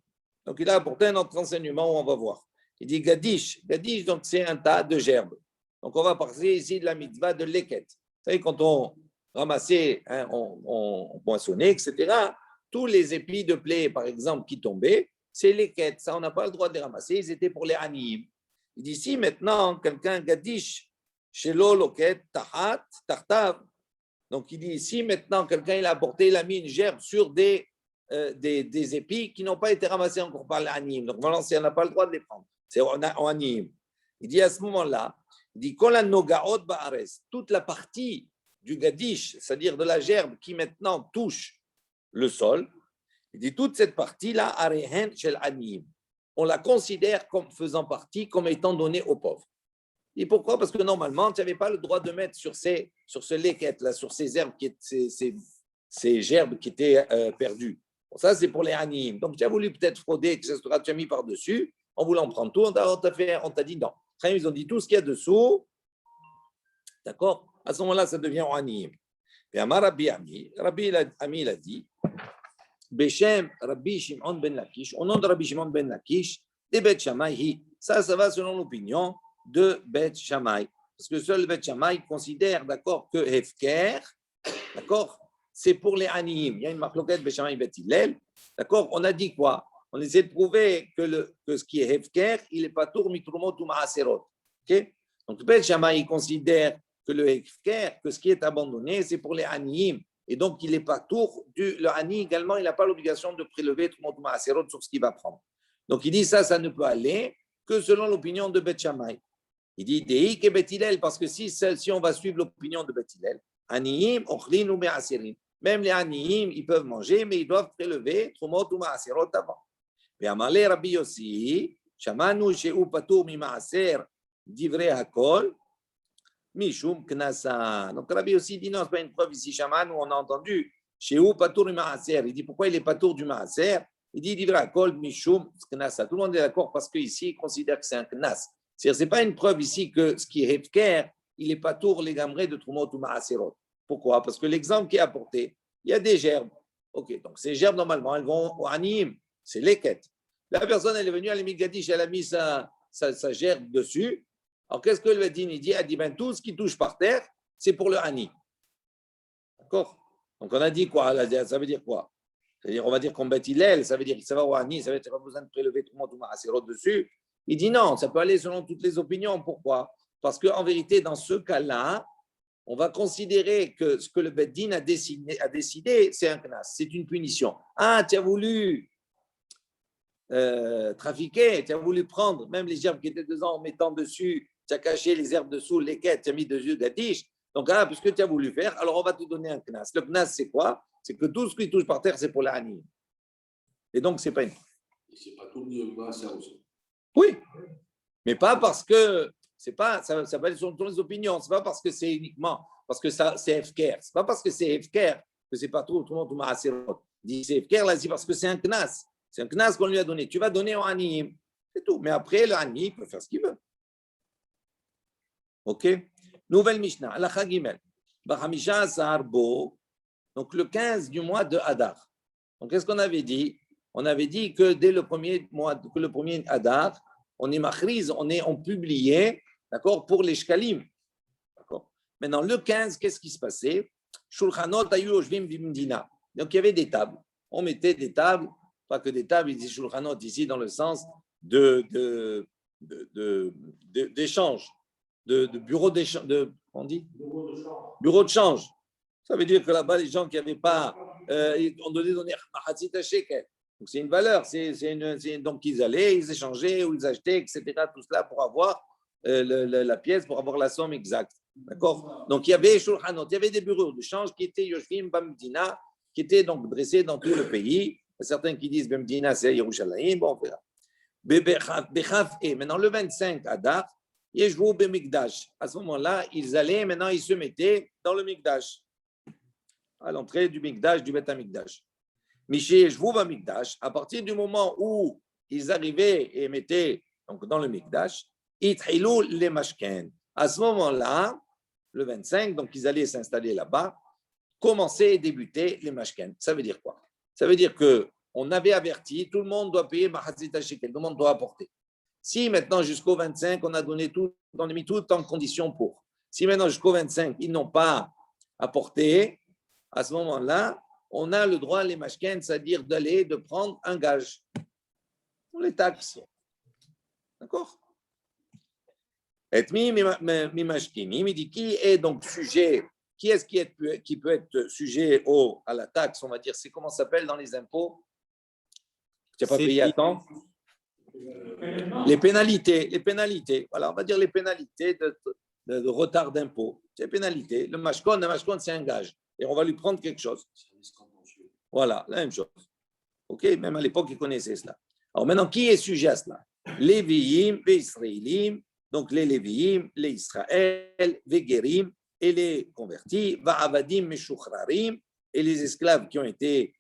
Donc, il a apporté un autre enseignement où on va voir. Il dit Gadish. Gadish, donc, c'est un tas de gerbes. Donc, on va parler ici de la mitzvah de Leket. Vous savez, quand on ramassait, hein, on poinçonnait, etc., tous les épis de blé, par exemple, qui tombaient, c'est Leket. Ça, on n'a pas le droit de les ramasser. Ils étaient pour les Anim. Il dit, si maintenant, quelqu'un Gadish, Shelo Loket, Tahat, Tartav, donc il dit, si maintenant, quelqu'un il a apporté, il a mis une gerbe sur des épis qui n'ont pas été ramassés encore par l'Anim. Donc, maintenant, on n'a pas le droit de les prendre. C'est en Anim. Il dit, à ce moment-là, il dit, toute la partie du Gadish, c'est-à-dire de la gerbe qui maintenant touche le sol, il dit, toute cette partie-là, Arehen Shel Anim. On la considère comme faisant partie, comme étant donnée aux pauvres. Et pourquoi? Parce que normalement, tu n'avais pas le droit de mettre sur ce leket, là, sur ces herbes, ces gerbes qui étaient perdues. Bon, ça, c'est pour les animes. Donc, tu as voulu peut-être frauder, etc. Tu as mis par-dessus, en voulant prendre tout, on t'a dit non. Ils ont dit tout ce qu'il y a dessous, d'accord? À ce moment-là, ça devient anime. Et Amar Rabbi Ami, il a dit, Beshem Rabbi Shimon ben Lakish, au nom de Rabbi Shimon ben Lakish, de Bet Shammai, ça va selon l'opinion de Bet Shammai. Parce que seul Bet Shammai considère, d'accord, que Hefker, d'accord, c'est pour les Aniyim. Il y a une marloquette Bet Shammai Bet Hillel, d'accord, on a dit quoi? On essaie de prouver que ce qui est Hefker, il n'est pas tour mitrumot ou maaserot. Ok? Donc Bet Shammai considère que le Hefker, que ce qui est abandonné, c'est pour les Aniyim. Et donc, il n'est pas tour le Ani également, il n'a pas l'obligation de prélever Trumot ou Maaserot sur ce qu'il va prendre. Donc, il dit ça ne peut aller que selon l'opinion de Bet Shammai. Il dit Deik et Bet Hillel, parce que si on va suivre l'opinion de Bet Hillel, Aniyim, Ochlin ou Measerin, même les Aniyim, ils peuvent manger, mais ils doivent prélever Trumot ou Maaserot avant. Et Amalé Rabbi Yossi, Shamanu Sheu Patur mi Maaser, Divrei Hakol, Mishum Knasa. Donc Rabbi aussi dit non, ce n'est pas une preuve ici, Shaman, où on a entendu chez où Patour du Maaser. Il dit pourquoi il est Patour du Maaser? Il dit Divra Kol Mishum Knasa. Tout le monde est d'accord parce qu'ici, il considère que c'est un Knas. C'est-à-dire, ce n'est pas une preuve ici que ce qui est Hefker, il est Patour les gamrés de Trumot ou Maaserot. Pourquoi? Parce que l'exemple qui est apporté, il y a des gerbes. Ok, donc ces gerbes, normalement, elles vont au Anim, c'est l'équette. La personne, elle est venue à l'Emigadish, elle a mis sa gerbe dessus. Alors, qu'est-ce que le Bedin dit? Il dit, ben, tout ce qui touche par terre, c'est pour le Hani. D'accord? Donc, on a dit quoi? Ça veut dire quoi? C'est-à-dire, on va dire qu'on Bet Hillel, ça veut dire que ça va au Hani, ça veut dire qu'il n'y a pas besoin de prélever tout le monde ou Maaserot dessus. Il dit non, ça peut aller selon toutes les opinions. Pourquoi? Parce qu'en vérité, dans ce cas-là, on va considérer que ce que le Bedin a décidé, c'est un knas, c'est une punition. Ah, tu as voulu trafiquer, tu as voulu prendre même les gerbes qui étaient dedans en mettant dessus. Tu as caché les herbes dessous, les quêtes, tu as mis dessus Gadish. Donc, puisque tu as voulu faire, alors on va te donner un knas. Le knas, c'est quoi? C'est que tout ce qui touche par terre, c'est pour la Hani. Et donc, ce n'est pas une. C'est pas tout le Maaser aussi. Oui, mais pas parce que. Ça va être selon les opinions. Ce n'est pas parce que c'est uniquement. Parce que c'est Hefker. Ce n'est pas parce que c'est Hefker que c'est pas tout le monde ou Maaserot. Il dit c'est Hefker, là, c'est parce que c'est un knas. C'est un knas qu'on lui a donné. Tu vas donner au Hani. C'est tout. Mais après, le Hani peut faire ce qu'il veut. Ok? Nouvelle Mishnah, Alakha Gimel. Bachamisha Saharbo. Donc le 15 du mois de Hadar. Donc qu'est-ce qu'on avait dit? On avait dit que dès le premier mois, que le premier Hadar, on est machriz, on publiait, d'accord, pour les shkalim. D'accord. Maintenant, le 15, qu'est-ce qui se passait? Shulchanot ayu yoshvim bimdina. Donc, il y avait des tables. On mettait des tables, pas que des tables, il dit shulchanot ici dans le sens d'échange, de bureau d'échange, on dit bureau de change. Ça veut dire que là-bas, les gens qui n'avaient pas, on devait donner mahatzita shekel. Donc, c'est une valeur. Donc, ils allaient, ils échangeaient ou ils achetaient, etc. Tout cela pour avoir la pièce, pour avoir la somme exacte. D'accord? Donc, il y avait shulchanot, il y avait des bureaux de change qui étaient yoshvim bamdina, qui étaient donc dressés dans tout le pays. Certains qui disent bamdina, c'est à Yerushalayim. Bon, on verra. Maintenant, le 25 Adar, Yeshvou Bemikdash. À ce moment-là, ils allaient, maintenant, ils se mettaient dans le Mikdash, à l'entrée du Mikdash, du Beth Amikdash. Miché Yeshvou Bemikdash, à partir du moment où ils arrivaient et mettaient donc, dans le Mikdash, Itchilou les Mashken. À ce moment-là, le 25, donc ils allaient s'installer là-bas, commencer et débuter les Mashken. Ça veut dire quoi? Ça veut dire que on avait averti, tout le monde doit payer Mahatzita Shekel, tout le monde doit apporter. Si maintenant jusqu'au 25, on a donné tout, on a mis tout en condition pour. Si maintenant jusqu'au 25, ils n'ont pas apporté, à ce moment-là, on a le droit, les mashken, c'est-à-dire de prendre un gage. On les taxe. D'accord? Et mimashkinim, il dit qui est donc sujet, qui est-ce qui peut être sujet à la taxe, on va dire, c'est comment ça s'appelle dans les impôts? Tu n'as pas payé à temps? Les pénalités. Voilà, on va dire les pénalités de retard d'impôt. C'est les pénalités. Le mashkon, c'est un gage. Et on va lui prendre quelque chose. Voilà, la même chose. OK, même à l'époque, ils connaissaient cela. Alors maintenant, qui est sujet à cela? Les Lévi'im, les Israélim, donc les Lévi'im, les Israël, les Gerim et les convertis, Va'avadim, Meshuchrarim et les esclaves qui ont été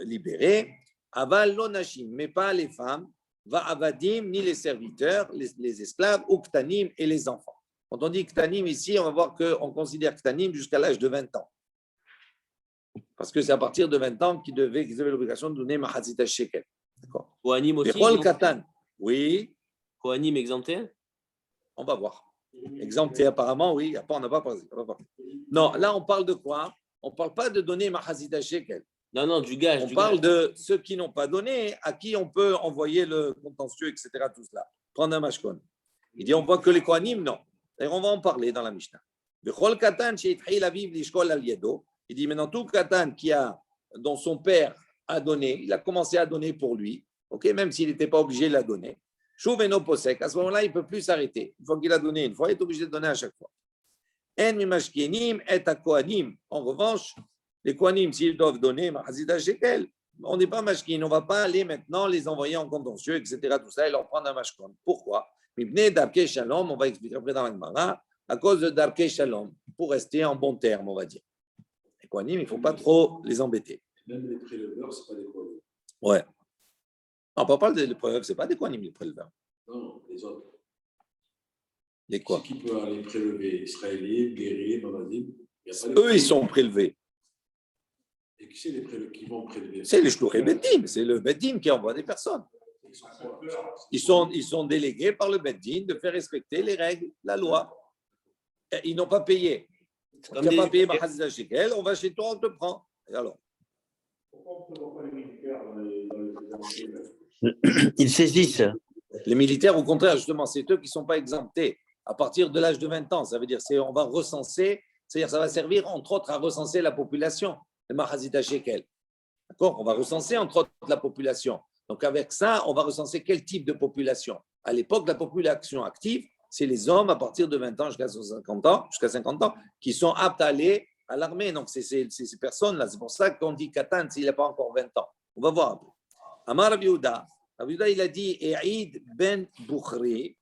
libérés. Aval lonashim, mais pas les femmes, va'avadim, ni les serviteurs, les esclaves, ou ktanim et les enfants. Quand on dit ktanim ici, on va voir qu'on considère ktanim jusqu'à l'âge de 20 ans. Parce que c'est à partir de 20 ans qu'ils avaient l'obligation de donner mahatzita shekel. D'accord. Kohanim aussi. Katan. Oui. Kohanim exempté. On va voir. Exempté apparemment, oui. Après, on n'a pas parlé. Non, là, on parle de quoi? On ne parle pas de donner mahatzita shekel. Non, du gage. On parle de ceux qui n'ont pas donné, à qui on peut envoyer le contentieux, etc. Tout cela. Prendre un mashkon. Il dit, on voit que les Kohanim, non. D'ailleurs, on va en parler dans la Mishnah. Il dit, maintenant, tout Katan dont son père a donné, il a commencé à donner pour lui, okay, même s'il n'était pas obligé de la donner. Chouveno posek, à ce moment-là, il ne peut plus s'arrêter. Une fois qu'il a donné une fois, il est obligé de donner à chaque fois. En mimashkenim et a Kohanim. En revanche, les Kohanim, s'ils doivent donner Mahazida Shekel, on n'est pas mashkin, on ne va pas aller maintenant les envoyer en contentieux, etc. Tout ça, et leur prendre un mashkon. Pourquoi? Mibne Darke Shalom, on va expliquer après dans la Gemara, à cause de Darke Shalom, pour rester en bon terme, on va dire. Les Kohanim, il ne faut pas trop les embêter. Même les préleveurs, ce n'est pas des Kohanim. Ouais. Non, on parle des préleveurs, ce n'est pas des Kohanim, les préleveurs. Non, les autres. Les quoi? C'est qui peut aller prélever? Israéliens, Guérim, Amadim. Eux, ils sont prélevés. Et qui c'est qui vont prélever? C'est les Shluchei Beddin, c'est le Beddin qui envoie des personnes. Ils sont délégués par le Beddin de faire respecter les règles, la loi. Ils n'ont pas payé. Tu n'as pas payé Mahazida Shekel, on va chez toi, on te prend. Et alors? Ils saisissent. Les militaires, au contraire, justement, c'est eux qui ne sont pas exemptés à partir de l'âge de 20 ans. Ça veut dire on va recenser, c'est-à-dire ça va servir entre autres à recenser la population. Le Mahazida Shekel. D'accord? On va recenser entre autres la population. Donc avec ça, on va recenser quel type de population. À l'époque, la population active, c'est les hommes à partir de 20 ans jusqu'à 50 ans, qui sont aptes à aller à l'armée. Donc c'est ces personnes-là. C'est pour ça qu'on dit Katan s'il n'a pas encore 20 ans. On va voir un peu. Amar Rabbi Yehuda, il a dit Eid ben Bukhri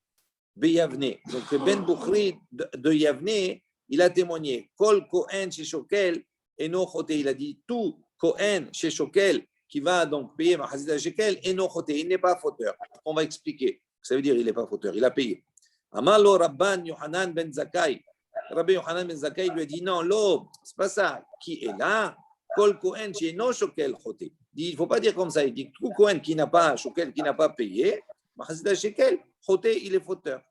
de Yavne. Donc ben Bukhri de Yavne, il a témoigné. Kol Kohen Sheshokel. Il a dit tout Kohen chez Shokel qui va donc payer Mahazida Shekel, il n'est pas fauteur. On va expliquer. Ça veut dire il n'est pas fauteur, il a payé. Amalo Rabban Yohanan ben Zakkai. Rabbi Yohanan ben Zakkai lui a dit non, c'est pas ça. Qui est là? Kol Kohen chez no Shokel choté. Il ne faut pas dire comme ça. Il dit tout Kohen qui n'a pas Shokel, qui n'a pas payé, Mahazit shekel, choté, il est fauteur.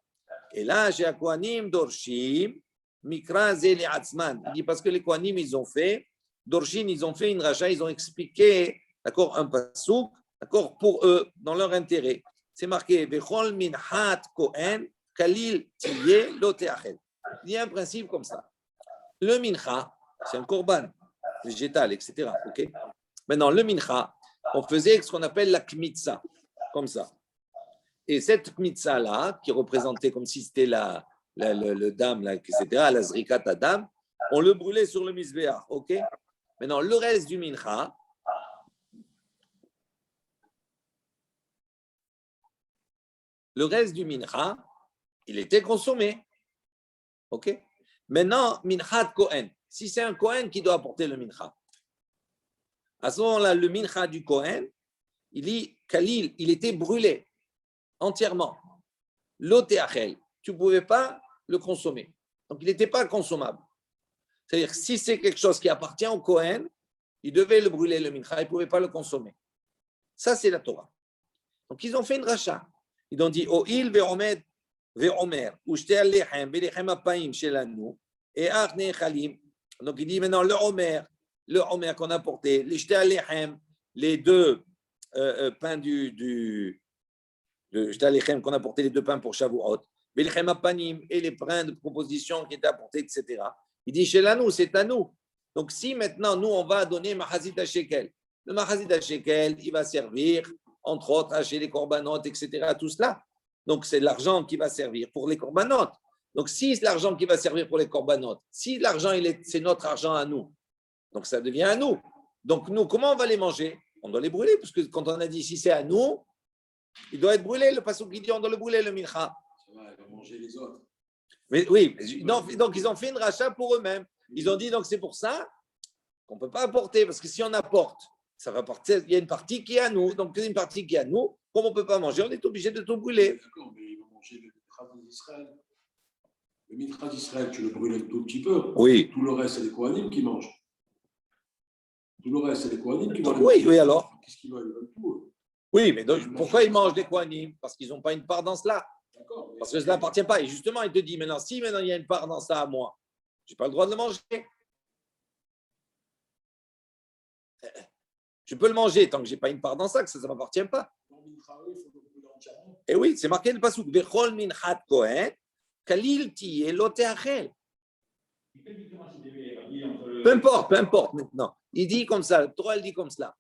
Et là, chez Kohanim, Dorshim, Mikra Zeli Atzman. Il dit parce que les Kohanim, ils ont fait, Dorshim, ils ont fait une racha, ils ont expliqué, d'accord, un pasouk, d'accord, pour eux, dans leur intérêt. C'est marqué, Vechol Minhat Kohen, Kalil Tiye Loteachel. Il y a un principe comme ça. Le mincha, c'est un korban végétal, etc. Okay. Maintenant, le mincha, on faisait ce qu'on appelle la kmitza, comme ça. Et cette kmitza-là, qui représentait comme si c'était le dam, là, etc., la zrikat adam, on le brûlait sur le misbéach. Ok. Maintenant, le reste du mincha, il était consommé. Ok. Maintenant, minchat Kohen. Si c'est un Kohen qui doit apporter le mincha, à ce moment-là, le mincha du Kohen, il dit Khalil, il était brûlé entièrement. L'otéachel, tu ne pouvais pas le consommer. Donc, il n'était pas consommable. C'est-à-dire, si c'est quelque chose qui appartient au Kohen, il devait le brûler, le mincha, il ne pouvait pas le consommer. Ça, c'est la Torah. Donc, ils ont fait une racha. Ils ont dit O'il ve'omer, u'shte alechem, ve'lechem apa'im shelanu, et achne chalim. Donc, il dit maintenant le Omer qu'on a porté, les shte alechem, les deux pains qu'on a porté, les deux pains pour Shavuot, ve'lechem apanim, et les pains de proposition qui étaient apportés, etc. Il dit shelanu, c'est à nous. Donc, si maintenant, nous, on va donner Mahazit HaShekel, le Mahazit HaShekel, il va servir entre autres, acheter les corbanotes, etc., tout cela. Donc, c'est l'argent qui va servir pour les corbanotes. Donc, si c'est l'argent qui va servir pour les corbanotes, si l'argent, c'est notre argent à nous, donc ça devient à nous. Donc, nous, comment on va les manger? On doit les brûler, parce que quand on a dit si c'est à nous, il doit être brûlé. Le passouk qui dit on doit le brûler, le mincha. Ça va, ils vont manger les autres. Mais oui, donc ils ont fait une rachat pour eux-mêmes. Ils ont dit donc c'est pour ça qu'on ne peut pas apporter, parce que si on apporte, ça va partir, il y a une partie qui est à nous. Donc, il y a une partie qui est à nous. Comme on ne peut pas manger, on est obligé de tout brûler. D'accord, mais ils vont manger le mitra d'Israël. Le mitra d'Israël, tu le brûles un tout petit peu. Oui. Tout le reste, c'est les Kohanim qui mangent. Tout le reste, c'est les Kohanim qui mangent. Oui, alors. Qu'est-ce qu'ils veulent? Ils veulent tout. Oui, mais donc, pourquoi ils mangent des Kohanim? Parce qu'ils n'ont pas une part dans cela. D'accord. Parce que cela n'appartient pas. Et justement, il te dit maintenant, si maintenant il y a une part dans ça à moi, je n'ai pas le droit de le manger. Je peux le manger tant que je n'ai pas une part dans ça, que ça ne m'appartient pas. Et oui, c'est marqué le passouk. Bechol minchat Kohen, kalil tiye loteachel. Peu importe maintenant. Il dit comme ça, le Torah, il dit comme cela.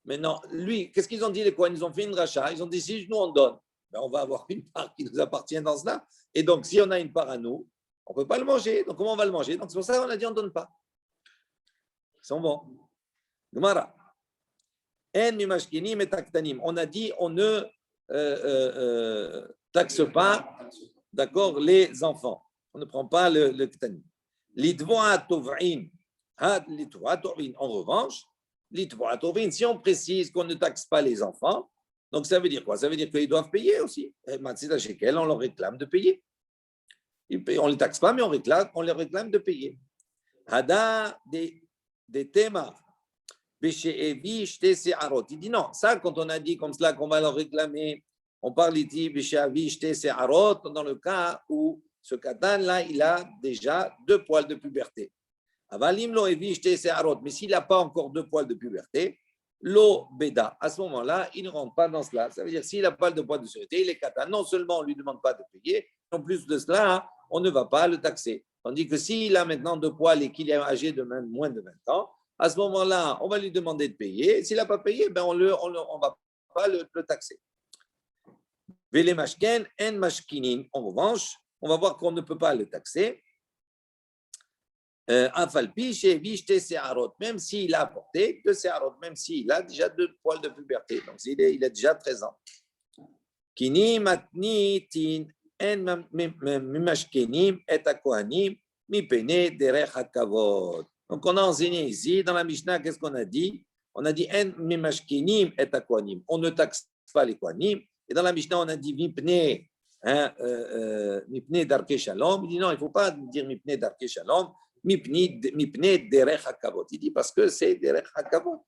Maintenant, lui, qu'est-ce qu'ils ont dit les Kohen? Ils ont fait une rachat. Ils ont dit si nous on donne, ben, on va avoir une part qui nous appartient dans cela. Et donc, si on a une part à nous, on ne peut pas le manger. Donc, comment on va le manger? Donc, c'est pour ça qu'on a dit on ne donne pas. Ils sont bons. Gemara. On a dit on ne taxe pas, d'accord, les enfants. On ne prend pas le ktanim. En revanche, si on précise qu'on ne taxe pas les enfants, donc ça veut dire quoi? Ça veut dire qu'ils doivent payer aussi. On leur réclame de payer. On ne les taxe pas, mais on leur réclame de payer. Hada des thèmes. Il dit non, ça quand on a dit comme cela qu'on va leur réclamer, on parle ici dans le cas où ce katan là il a déjà 2 poils de puberté. Mais s'il n'a pas encore 2 poils de puberté, lo beda, à ce moment-là il ne rentre pas dans cela. Ça veut dire s'il n'a pas de poils de puberté, il est katan. Non seulement on ne lui demande pas de payer, en plus de cela, on ne va pas le taxer. Tandis que s'il a maintenant 2 poils et qu'il est âgé de moins de 20 ans, à ce moment-là, on va lui demander de payer. S'il n'a pas payé, ben on ne va pas le taxer. Vele mashken en mashkinin. En revanche, on va voir qu'on ne peut pas le taxer. Même s'il a apporté 2 se'arot, même s'il a déjà 2 poils de puberté. Donc, il a déjà 13 ans. Kini matnitin en mimashkenim et akohanim mipene derech hakavod. Donc, on a enseigné ici, dans la Mishnah, qu'est-ce qu'on a dit? On a dit en mimashkenim et akohanim. On ne taxe pas les kohanim. Et dans la Mishnah, on a dit mipne darke shalom. Il dit non, il ne faut pas dire mipne darke shalom. Mipne derech hakavod. Il dit parce que c'est derech hakavod.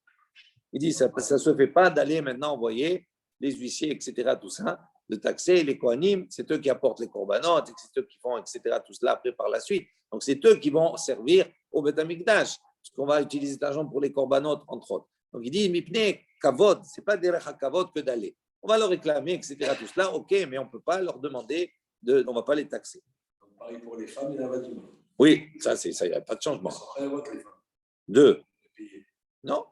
Il dit ça ne se fait pas d'aller maintenant envoyer les huissiers, etc. Tout ça de taxer les Kohanim, c'est eux qui apportent les corbanotes, c'est eux qui font, etc., tout cela après par la suite. Donc, c'est eux qui vont servir au Beth Amikdash, parce qu'on va utiliser cet argent pour les corbanotes, entre autres. Donc, il dit, Mipne Kavod, ce n'est pas derech Kavod que d'aller. On va leur réclamer, etc., tout cela, ok, mais on ne peut pas leur demander, on ne va pas les taxer. Donc, pareil pour les femmes et la vadim. Oui, ça, il n'y a pas de changement. Ça sera rien les femmes. Deux. Payer. Non,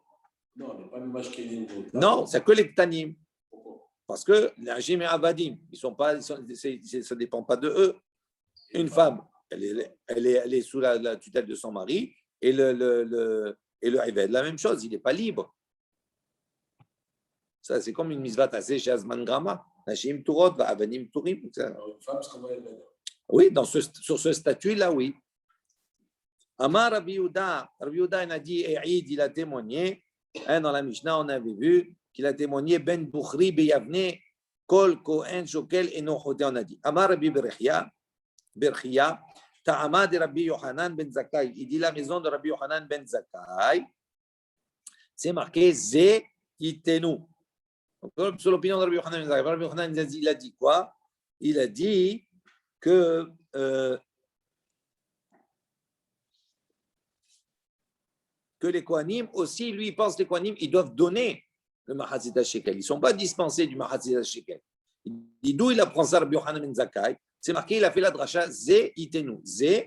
Non, on n'est pas le mashkenim. non, c'est que les Ktanim. Pourquoi? Parce que les Hajim et Avadim, ça ne dépend pas de eux. Une femme, elle est sous la tutelle de son mari, et le Eved, la même chose, il n'est pas libre. Ça, c'est comme une misvat assez chez Azman Grama. Hashim Turot, Avadim Turim. Alors, une femme sera moyenne là-dedans. Oui, sur ce statut-là, oui. Amar Rabbi Yehuda, il a dit, Eid, il a témoigné, dans la Mishnah, on avait vu qu'il a témoigné, Ben Bukhri, Beyavne, Kol, Kohen, Shokel, et Nochote, on a dit. Amar Rabbi Berchia, Ta'ama de Rabbi Yohanan ben Zakkai. Il dit la maison de Rabbi Yohanan ben Zakkai. C'est marqué Ze Itenu. Donc, sur l'opinion de Rabbi Yohanan ben Zakkai, Rabbi Yohanan il a dit quoi? Il a dit que les Kohanim aussi, lui, il pense que les Kohanim, ils doivent donner le Mahatzit HaShekel. Ils ne sont pas dispensés du Mahatzit HaShekel. Il dit d'où il apprend ça, Rabbi Yohanan ben Zakkai. C'est marqué, il a fait la dracha, Ze itenu. Ze,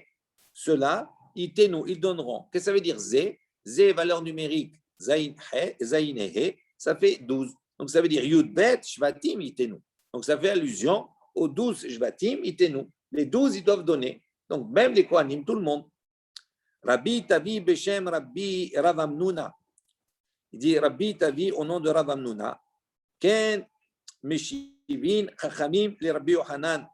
cela, itenu, ils donneront. Qu'est-ce que ça veut dire Ze? Ze, valeur numérique, Zain He, ça fait 12. Donc ça veut dire Yud Bet, Shvatim, itenu. Donc ça fait allusion aux 12 Shvatim, itenu. Les 12, ils doivent donner. Donc même les Kohanim, tout le monde. Rabbi Tavi Beshem Rabbi Rav Amnuna. Il dit Rabbi Tavi au nom de Rav Amnuna. Ken Meshivin Chachamim le Rabbi Yohanan.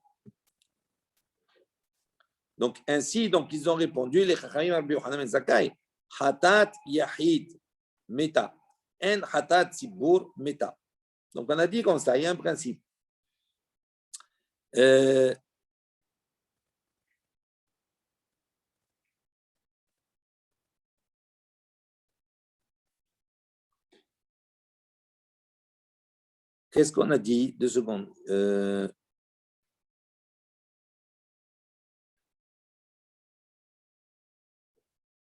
Donc, ainsi, ils ont répondu, les Chachamim Rabbi Yohanan ben Zakkai, Hatat Yahid Meta, En Hatat Tzibur Meta. Donc, on a dit comme ça, il y a un principe. Qu'est-ce qu'on a dit? 2 secondes.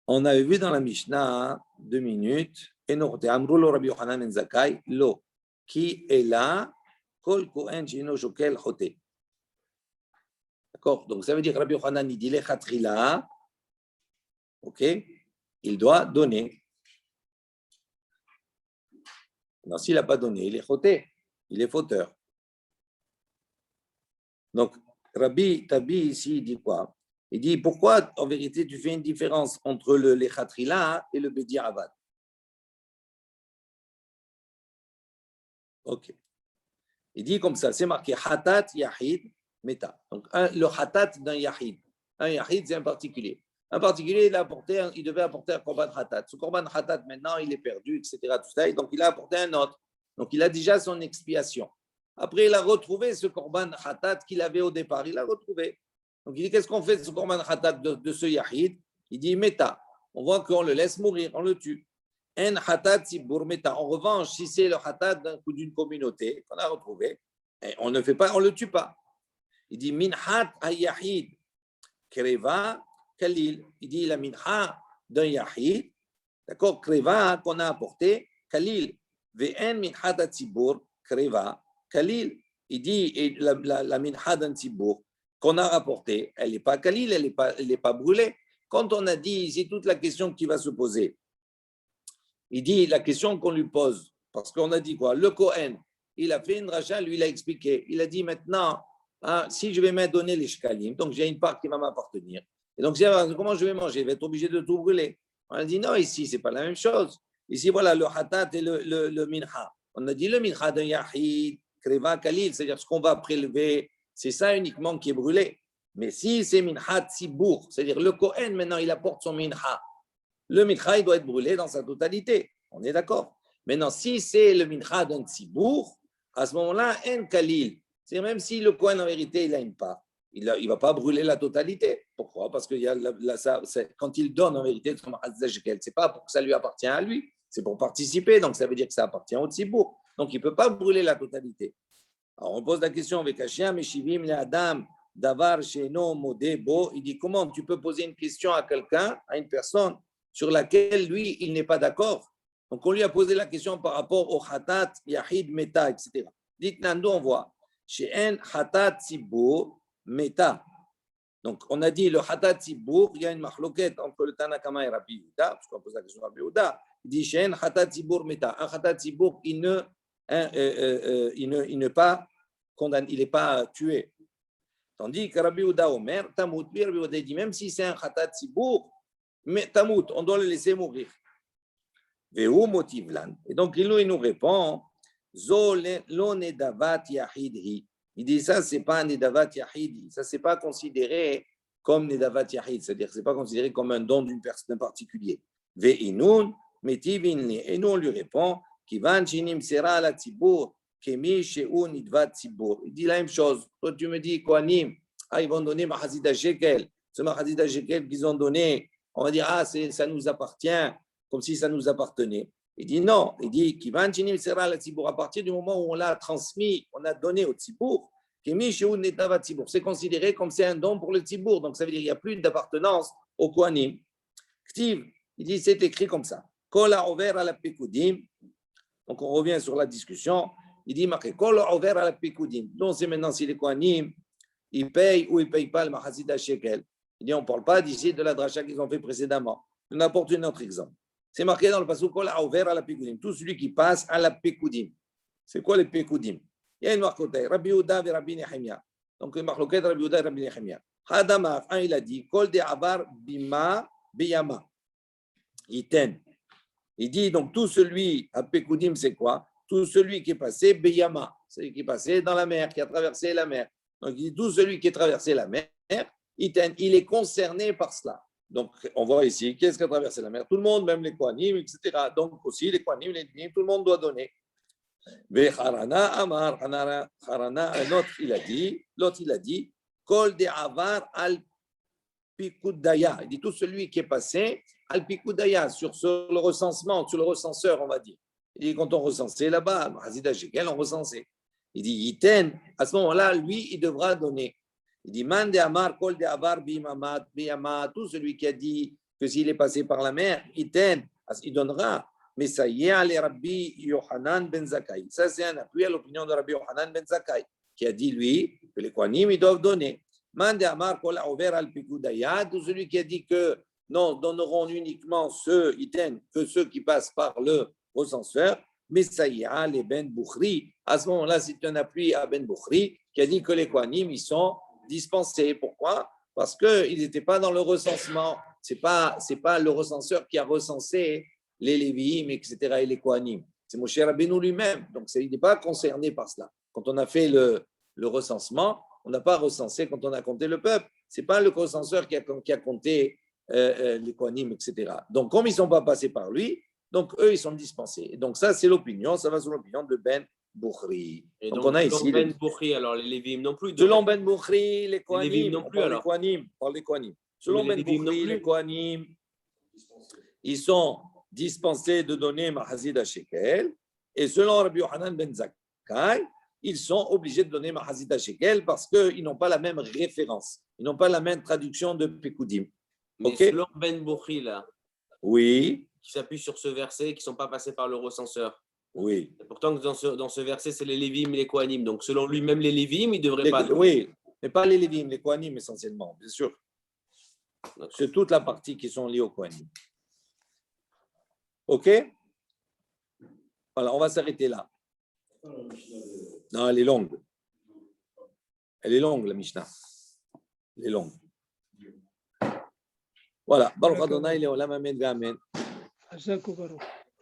On avait vu dans la Mishnah, 2 minutes, Enochte, Amrulo Rabbi Yohanan ben Zakkai, Lo, qui est là, Kol Kohen Shino Shokel Chote. D'accord? Donc ça veut dire que Rabbi Yohanan, il dit les Khatrila, ok? Il doit donner. Non, s'il n'a pas donné, il est choté, il est fauteur. Donc, Rabbi Tabi ici, il dit quoi? Il dit, pourquoi, en vérité, tu fais une différence entre le Lechatrila et le Bediavad? Ok. Il dit comme ça, c'est marqué Hatat Yahid Meta. Donc, le Hatat d'un Yahid. Un Yahid, c'est un particulier. Un particulier, il devait apporter un Korban Hatat. Ce Korban Hatat, maintenant, il est perdu, etc. Tout ça, et donc, il a apporté un autre. Donc, il a déjà son expiation. Après, il a retrouvé ce Korban Hatat qu'il avait au départ. Il l'a retrouvé. Donc, il dit, qu'est-ce qu'on fait de ce Korban Hatat de ce Yahid? Il dit, Meta. On voit qu'on le laisse mourir, on le tue. En Hatat Sibur Meta. En revanche, si c'est le Hatat d'une communauté qu'on a retrouvé, on ne fait pas, on ne le tue pas. Il dit, Minhat Yahid Kreva Kalil. Il dit, la Minha d'un Yahid, d'accord, Kreva qu'on a apporté, Kalil. Ve'en Minhat Sibur Kreva Kalil. Il dit, et la Minha d'un Sibur qu'on a rapporté, elle n'est pas Kalil, elle n'est pas brûlée. Quand on a dit, c'est toute la question qui va se poser. Il dit, la question qu'on lui pose, parce qu'on a dit quoi? Le Kohen, il a fait une rachat, lui, il a expliqué. Il a dit maintenant, si je vais me donner les shkalim, donc j'ai une part qui va m'appartenir. Et donc, comment je vais manger? Je vais être obligé de tout brûler. On a dit non, ici, ce n'est pas la même chose. Ici, voilà, le hatat et le minha. On a dit le minha d'un yahid, kreva kalil, c'est-à-dire ce qu'on va prélever, c'est ça uniquement qui est brûlé. Mais si c'est minha tzibour, c'est-à-dire le Kohen, maintenant, il apporte son minha. Le minha, il doit être brûlé dans sa totalité. On est d'accord. Maintenant, si c'est le minha d'un tzibour, à ce moment-là, en kalil. C'est même si le Kohen, en vérité, il a une part. Il ne va pas brûler la totalité. Pourquoi? Parce que quand il donne, en vérité, ce n'est pas pour que ça lui appartient à lui. C'est pour participer. Donc, ça veut dire que ça appartient au tzibour. Donc, il ne peut pas brûler la totalité. Alors, on pose la question avec Hachia, Meshivim, le Adam, Davar, Sheno, Modebo. Il dit comment tu peux poser une question à quelqu'un, à une personne, sur laquelle lui, il n'est pas d'accord. Donc, on lui a posé la question par rapport au Khatat, Yahid, Meta, etc. Dites Nando, on voit. Chez un Khatat, Tzibour, Meta. Donc, on a dit le Khatat, Tzibour, il y a une mahloquette entre le Tanakama et Rabbi Yehuda, parce qu'on pose la question à Rabbi Yehuda. Il dit chez un Khatat, Tzibour, Meta. Un Khatat, Tzibour, il n'est pas condamné, il n'est pas tué. Tandis que Rabbi Yehuda Omer, Tamout, Rabbi Yehuda dit même si c'est un Khatat, Tzibour, mais Tamout, on doit le laisser mourir. Et donc, il nous répond, il dit ça, c'est pas un nedavat yahid, ça, c'est pas considéré comme nedavat yahid, c'est-à-dire que c'est pas considéré comme un don d'une personne particulier. Et nous, on lui répond, il dit la même chose. Toi, tu me dis, Kohanim, ils vont donner Mahazida Shekel. Ce Mahazida Shekel qu'ils ont donné, on va dire, ça nous appartient, comme si ça nous appartenait. Il dit non, il dit à partir du moment où on l'a transmis, on a donné au Tzibour, c'est considéré comme c'est un don pour le Tzibour, donc ça veut dire qu'il n'y a plus d'appartenance au Kohanim. Il dit c'est écrit comme ça. Kola over à la Pekoudim. Donc on revient sur la discussion. Il dit marqué Kola over à la Pekoudim. Donc c'est maintenant si les Kohanim ils payent ou ils ne payent pas le Mahazida Shekel. Il dit on ne parle pas d'ici de la dracha qu'ils ont fait précédemment. Je n'apporte un autre exemple. C'est marqué dans le passage qu'on a ouvert à la Pekoudim. Tout celui qui passe à la Pekoudim. C'est quoi les Pekoudim? Il y a une marquette. Rabbi Yehuda et Rabbi Nehemia. Donc, une marquette Rabbi Yehuda et Rabbi Nehemia. Hadamar, il a dit Kol de Avar Bima Biyama. Iten. Il dit donc tout celui à Pekoudim, c'est quoi? Tout celui qui est passé Biyama. Celui qui est passé dans la mer, qui a traversé la mer. Donc, il dit tout celui qui a traversé la mer, Iten, il est concerné par cela. Donc, on voit ici, qu'est-ce qui a traversé la mer? Tout le monde, même les Kohanim, etc. Donc, aussi, les Kohanim, les Dinim, tout le monde doit donner. Mais Harana, Amar, Harana, un autre, l'autre, il a dit, Kol de Avar al Pikoudaya. Il dit, tout celui qui est passé al Pikoudaya, sur le recensement, sur le recenseur, on va dire. Il dit, quand on recensait là-bas, Hazida Shekel, on recensait. Il dit, Yiten, à ce moment-là, lui, il devra donner. Il dit, Man de Amar, Kol de Avar, Biyama, tout celui qui a dit que s'il est passé par la mer, il donnera. Mais ça y est, les Rabbi Yohanan ben Zakkai. Ça, c'est un appui à l'opinion de Rabbi Yohanan ben Zakkai, qui a dit, lui, que les Kohanim, ils doivent donner. Man de Amar, Kol Aover al Pikoudaya, tout celui qui a dit que non, donneront uniquement ceux, que ceux qui passent par le recenseur. Mais ça y est, les Ben Boukhri. À ce moment-là, c'est un appui à Ben Boukhri, qui a dit que les Kohanim, ils sont dispensés. Pourquoi? Parce qu'ils n'étaient pas dans le recensement. C'est pas le recenseur qui a recensé les Lévi'im, etc. et les Kohanim. C'est Moshe Rabbeinu lui-même. Donc, il n'est pas concerné par cela. Quand on a fait le recensement, on n'a pas recensé quand on a compté le peuple. Ce n'est pas le recenseur qui a compté les Kohanim, etc. Donc, comme ils ne sont pas passés par lui, donc eux, ils sont dispensés. Et donc, ça, c'est l'opinion. Ça va sur l'opinion de Ben Boukhri. Et donc on a ici Ben Boukhri, alors les Lévi'im non plus. Selon Ben Boukhri, les Kohanim non plus, alors. Les Kohanim. Selon Ben Boukhri, les Kohanim, ils sont dispensés de donner Mahazida Shekel. Et selon Rabbi Yohanan ben Zakkai, ils sont obligés de donner Mahazida Shekel parce qu'ils n'ont pas la même référence. Ils n'ont pas la même traduction de Pekoudim. Mais selon Ben Boukhri, là, oui, qui s'appuie sur ce verset, qui ne sont pas passés par le recenseur. Oui. Et pourtant, dans ce verset, c'est les Lévi'im et les Kohanim. Donc, selon lui, même les Lévi'im, ils ne devraient pas. Oui, mais pas les Lévi'im, les Kohanim essentiellement, bien sûr. C'est toute la partie qui sont liées aux Kohanim. OK? Voilà, on va s'arrêter là. Non, elle est longue. Elle est longue, la Mishnah. Elle est longue. Voilà. Baruch Adonai, Leolam Amen, Amen.